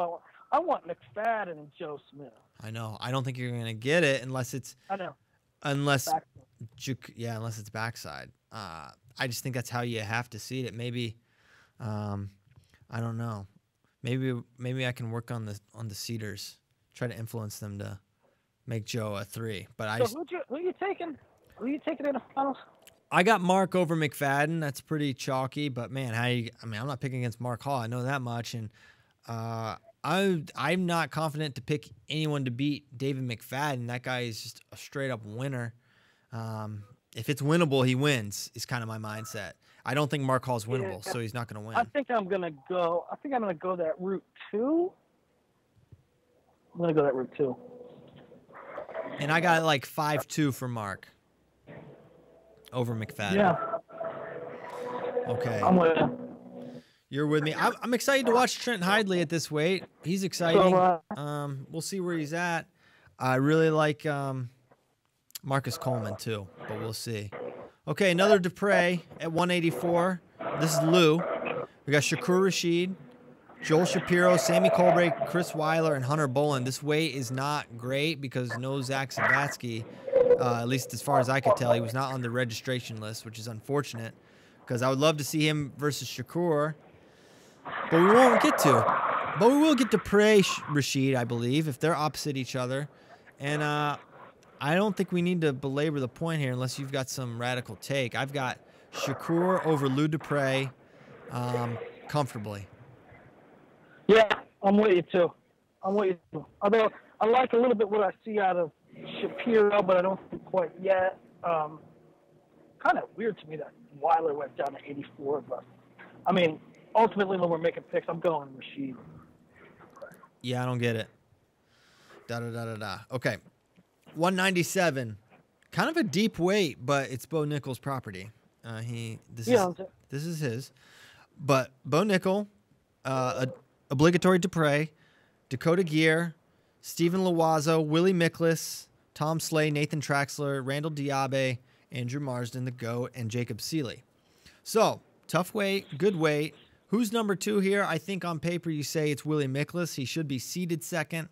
I want McFadden and Joe Smith. I know. I don't think you're going to get it unless it's. I know. Unless it's backside. I just think that's how you have to see it. Maybe, I don't know. Maybe I can work on the Cedars, try to influence them to make Joe a 3. But who are you taking? Who are you taking in the finals? I got Mark over McFadden. That's pretty chalky. But man, I'm not picking against Mark Hall. I know that much, and I'm not confident to pick anyone to beat David McFadden. That guy is just a straight up winner. If it's winnable, he wins. Is kind of my mindset. I don't think Mark Hall's winnable, so he's not going to win. I think I'm gonna go that route too. I'm gonna go that route too. And I got like 5-2 for Mark over McFadden. Yeah. Okay. I'm with you. You're with me. I'm excited to watch Trent Hidley at this weight. He's exciting. We'll see where he's at. I really like Marcus Coleman too, but we'll see. Okay, another Dupre at 184. This is Lou. We got Shakur Rashid, Joel Shapiro, Sammy Colbrake, Chris Weiler, and Hunter Boland. This weight is not great because no Zach Savatsky, at least as far as I could tell. He was not on the registration list, which is unfortunate because I would love to see him versus Shakur, but we won't get to. But we will get Dupre Rashid, I believe, if they're opposite each other. And I don't think we need to belabor the point here unless you've got some radical take. I've got Shakur over Lou Dupre comfortably. Yeah, I'm with you too. Although I like a little bit what I see out of Shapiro, but I don't think quite yet. Kind of weird to me that Weiler went down to 84, but I mean, ultimately when we're making picks, I'm going Rashid. Yeah, I don't get it. Okay. 197. Kind of a deep weight, but it's Bo Nickel's property. This is his. But Bo Nickel, obligatory Dupre, Dakota Gear, Stephen Loazo, Willie Miklas, Tom Slay, Nathan Traxler, Randall Diabe, Andrew Marsden, the GOAT, and Jacob Seeley. So, tough weight, good weight. Who's number 2 here? I think on paper you say it's Willie Miklas. He should be seeded second.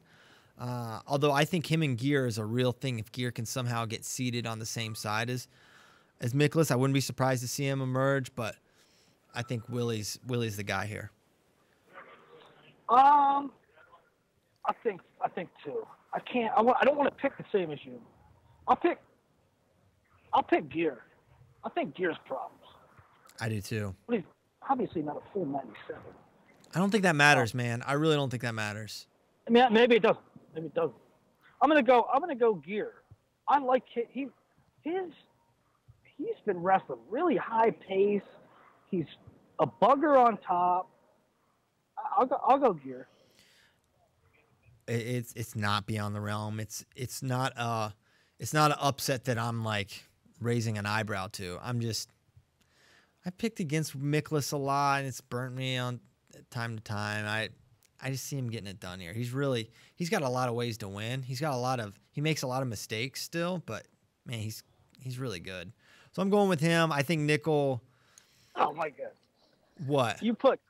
Although I think him and Gear is a real thing. If Gear can somehow get seated on the same side as Miklas, I wouldn't be surprised to see him emerge. But I think Willie's the guy here. I think too. I don't want to pick the same as you. I'll pick I'll pick Gear. I think Gear's problems. I do too. But he's obviously not a full 97. I don't think that matters, man. I really don't think that matters. I mean, maybe it doesn't. Maybe it doesn't. I'm gonna go Gear. I like he's been wrestling really high pace. He's a bugger on top. I'll go Gear. It's not beyond the realm. It's not an upset that I'm like raising an eyebrow to. I picked against Miklas a lot, and it's burnt me on time to time. I just see him getting it done here. He's got a lot of ways to win. He makes a lot of mistakes still, but man, he's really good. So I'm going with him. I think Nickel. Oh my God. What? You put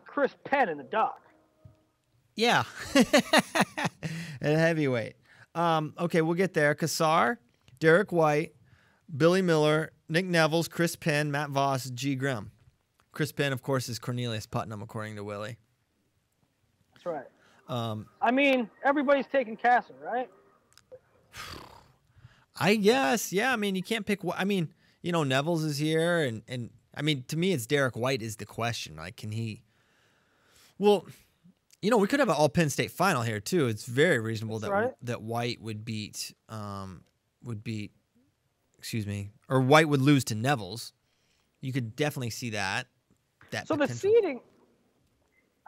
Chris Penn in the dock. Yeah. At heavyweight. Okay, we'll get there. Kassar, Derek White, Billy Miller, Nick Nevels, Chris Penn, Matt Voss, G. Grimm. Chris Penn, of course, is Cornelius Putnam, according to Willie. That's right. I mean, everybody's taking Castle, right? I guess, yeah. I mean, you can't pick. I mean, Nevels is here, and I mean, to me, it's Derek White is the question. Like, can he? Well, we could have an all Penn State final here too. It's very reasonable that White would beat, or White would lose to Nevels. You could definitely see that. So the seeding,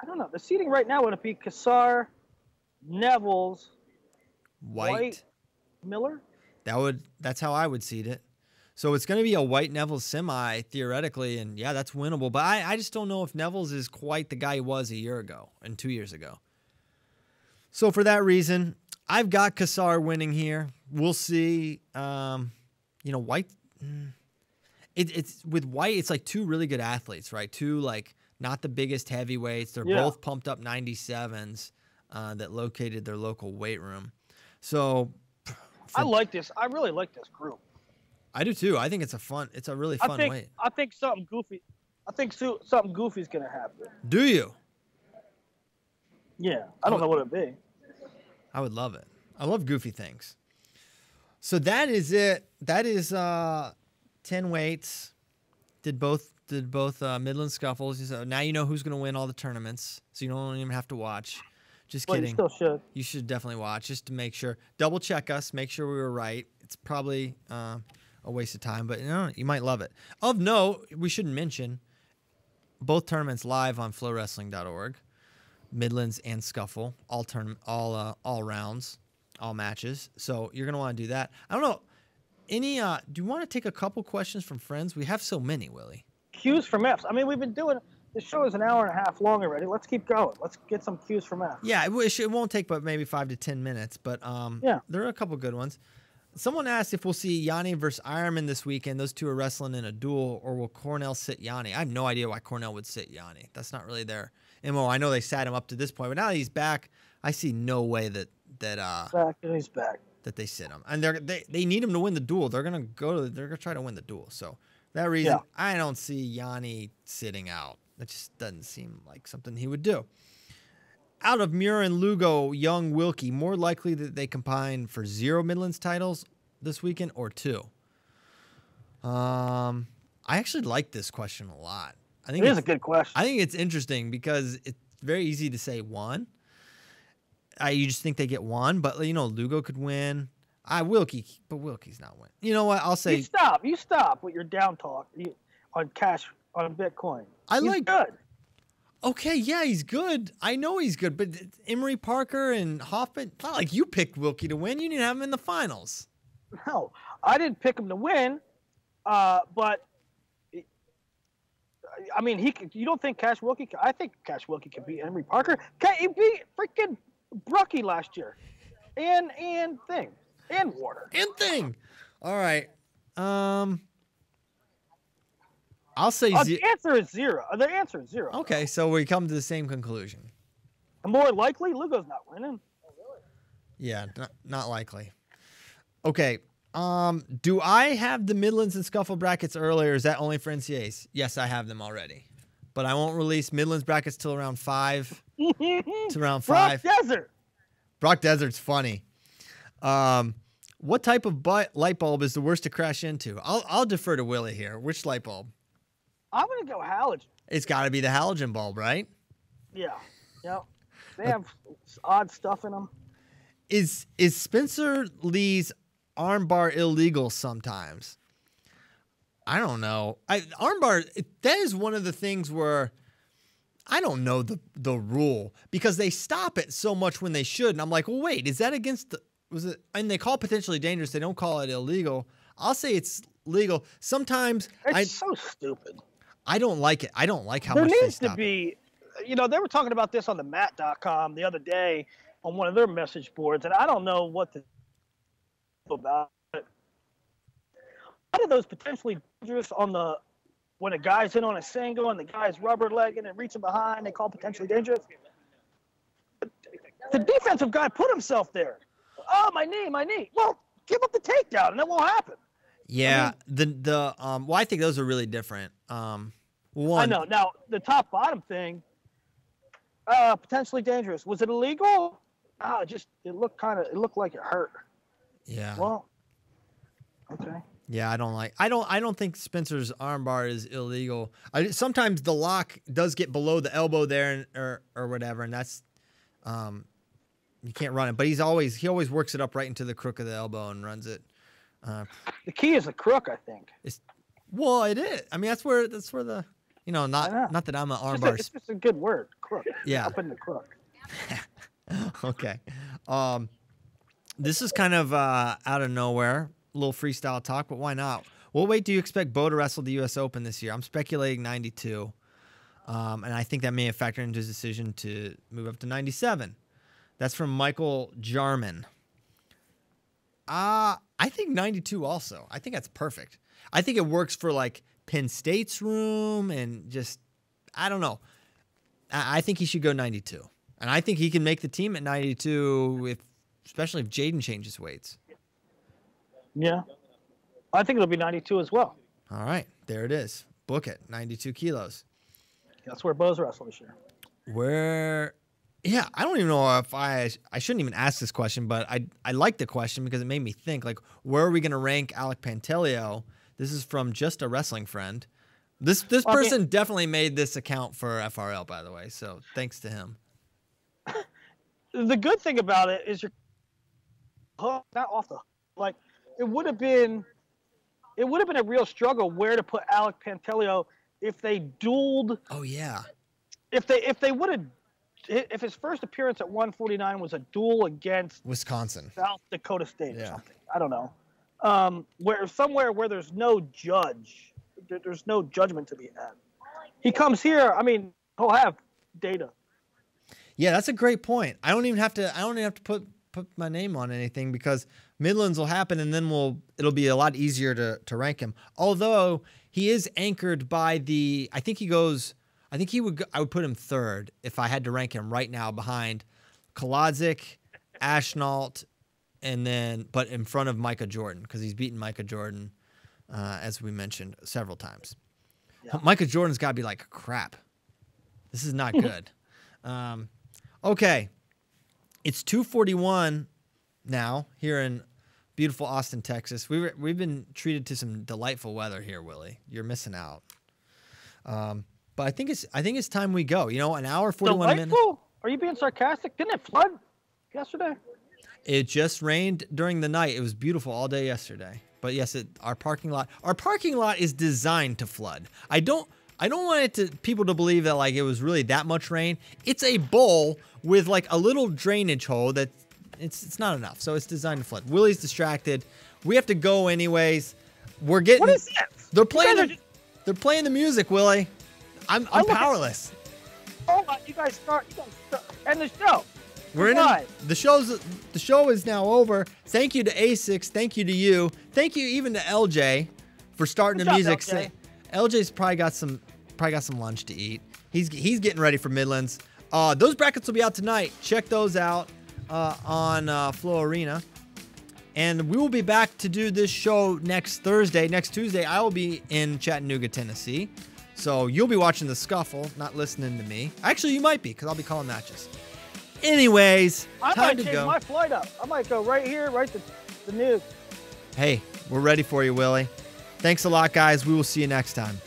I don't know. The seeding right now, would it be Kassar, Nevels, White, Miller? That's how I would seed it. So it's going to be a White Nevels semi theoretically, and yeah, that's winnable. But I just don't know if Nevels is quite the guy he was a year ago and 2 years ago. So for that reason, I've got Kassar winning here. We'll see. White. It's with White, it's like two really good athletes, right? Two like not the biggest heavyweights. They're both pumped up 97s that located their local weight room. So I like this. I really like this group. I do too. I think it's a really fun weight. I think something goofy. I think something goofy's gonna happen. Do you? Yeah, I don't know what it'd be. I would love it. I love goofy things. So that is it. That is 10 weights. Did both Midland Scuffles. So now you know who's going to win all the tournaments. So you don't even have to watch. Just kidding. You still should. You should definitely watch just to make sure. Double check us. Make sure we were right. It's probably a waste of time, but you might love it. Of note, we should mention both tournaments live on FloWrestling.org. Midlands and Scuffle. All rounds. All matches. So you're going to want to do that. I don't know. Do you want to take a couple questions from friends? We have so many, Willie. Cues from Fs. I mean, we've been doing this show is an hour and a half long already. Let's keep going. Let's get some cues from Fs. Yeah, it won't take but maybe 5 to 10 minutes, but there are a couple good ones. Someone asked if we'll see Yanni versus Ironman this weekend. Those two are wrestling in a duel, or will Cornell sit Yanni? I have no idea why Cornell would sit Yanni. That's not really their MO. I know they sat him up to this point, but now that he's back, I see no way that he's back. That they sit him, and they need him to win the duel. They're gonna try to win the duel. So that reason, I don't see Yanni sitting out. That just doesn't seem like something he would do. Out of Muir and Lugo, Young, Wilkie, more likely that they combine for 0 Midlands titles this weekend or 2. I actually like this question a lot. I think it is a good question. I think it's interesting because it's very easy to say 1. You just think they get 1, but Lugo could win. Wilkie, but Wilkie's not winning. You know what? I'll say you stop with your down talk on cash on Bitcoin. He's good. Okay, yeah, he's good. I know he's good, but Emery Parker and Hoffman. It's not like you picked Wilkie to win. You didn't have him in the finals. No, I didn't pick him to win. But I mean, you don't think Cash Wilkie? I think Cash Wilkie can beat Emery Parker. He beat freaking Brucky last year, and Thing, and Warner, and Thing. All right. I'll say the answer is 0. The answer is 0. Okay, so we come to the same conclusion. More likely, Lugo's not winning. Yeah, not likely. Okay. Do I have the Midlands and Scuffle brackets earlier? Is that only for NCAs? Yes, I have them already, but I won't release Midlands brackets till around 5. To round 5. Brock Desert. Brock Desert's funny. What type of light bulb is the worst to crash into? I'll defer to Willie here. Which light bulb? I'm gonna go halogen. It's got to be the halogen bulb, right? Yeah. Yep. They have odd stuff in them. Is Spencer Lee's armbar illegal sometimes? I don't know. Armbar, that is one of the things where I don't know the rule because they stop it so much when they should. And I'm like, well, wait, is that against the, was it, and they call it potentially dangerous. They don't call it illegal. I'll say it's legal. Sometimes It's so stupid. I don't like it. I don't like how There much they needs to stop it. be, they were talking about this on the mat.com the other day on one of their message boards, and I don't know what to do about it. How do those potentially dangerous when a guy's in on a single and the guy's rubber legging and reaching behind, they call potentially dangerous? The defensive guy put himself there. Oh, my knee. Well, give up the takedown and it won't happen. Yeah, well, I think those are really different. One, I know. Now, the top-bottom thing, potentially dangerous. Was it illegal? Oh, it looked like it hurt. Yeah. Well, okay. Yeah, I don't think Spencer's armbar is illegal. Sometimes the lock does get below the elbow there or whatever, and that's you can't run it. But he always works it up right into the crook of the elbow and runs it. The key is the crook, I think. Well, it is. I mean, that's where the not that I'm an armbar. It's just a good word, crook. Yeah. Up in the crook. Okay. This is kind of out of nowhere, a little freestyle talk, but why not? What weight do you expect Bo to wrestle the U.S. Open this year? I'm speculating 92, and I think that may have factored into his decision to move up to 97. That's from Michael Jarman. I think 92 also. I think that's perfect. I think it works for like Penn State's room and just, I don't know. I think he should go 92. And I think he can make the team at 92, especially if Jaden changes weights. Yeah. I think it'll be 92 as well. All right. There it is. Book it. 92 kilos. That's where Bo's wrestle this year. Yeah, I don't even know if I shouldn't even ask this question, but I like the question because it made me think, like, where are we going to rank Alec Pantaleo? This is from Just a Wrestling Friend. This person definitely made this account for FRL, by the way, so thanks to him. The good thing about it is you're not off the like. It would have been a real struggle where to put Alec Pantaleo if they dueled. Oh yeah. If they would have. If his first appearance at 149 was a duel against Wisconsin, South Dakota State or something, I don't know, somewhere where there's no judge, there's no judgment to be had. He comes here, I mean, he'll have data. Yeah, that's a great point. I don't even have to put my name on anything because Midlands will happen and then it'll be a lot easier to rank him. Although he is anchored by I would put him third if I had to rank him right now behind Kolodzik, Ashnault, but in front of Micah Jordan because he's beaten Micah Jordan, as we mentioned several times. Yeah. Micah Jordan's got to be like crap. This is not good. Okay, it's 2:41 now here in beautiful Austin, Texas. We've been treated to some delightful weather here, Willie. You're missing out. But I think it's time we go. An hour 41 minutes. Are you being sarcastic? Didn't it flood yesterday? It just rained during the night. It was beautiful all day yesterday. But yes, our parking lot is designed to flood. I don't want people to believe that like it was really that much rain. It's a bowl with like a little drainage hole that it's not enough. So it's designed to flood. Willie's distracted. We have to go anyways. What is that? They're playing the music, Willie. I'm powerless. You guys start. End the show. We're in the show is now over. Thank you to A6. Thank you to you. Thank you even to LJ for starting the music. LJ. LJ's probably got some lunch to eat. He's getting ready for Midlands. Those brackets will be out tonight. Check those out on Flow Arena. And we will be back to do this show next Thursday. Next Tuesday, I will be in Chattanooga, Tennessee. So you'll be watching the Scuffle, not listening to me. Actually, you might be, because I'll be calling matches. Anyways, I time might to change go. my flight up. I might go right here, right to The nuke. Hey, we're ready for you, Willie. Thanks a lot, guys. We will see you next time.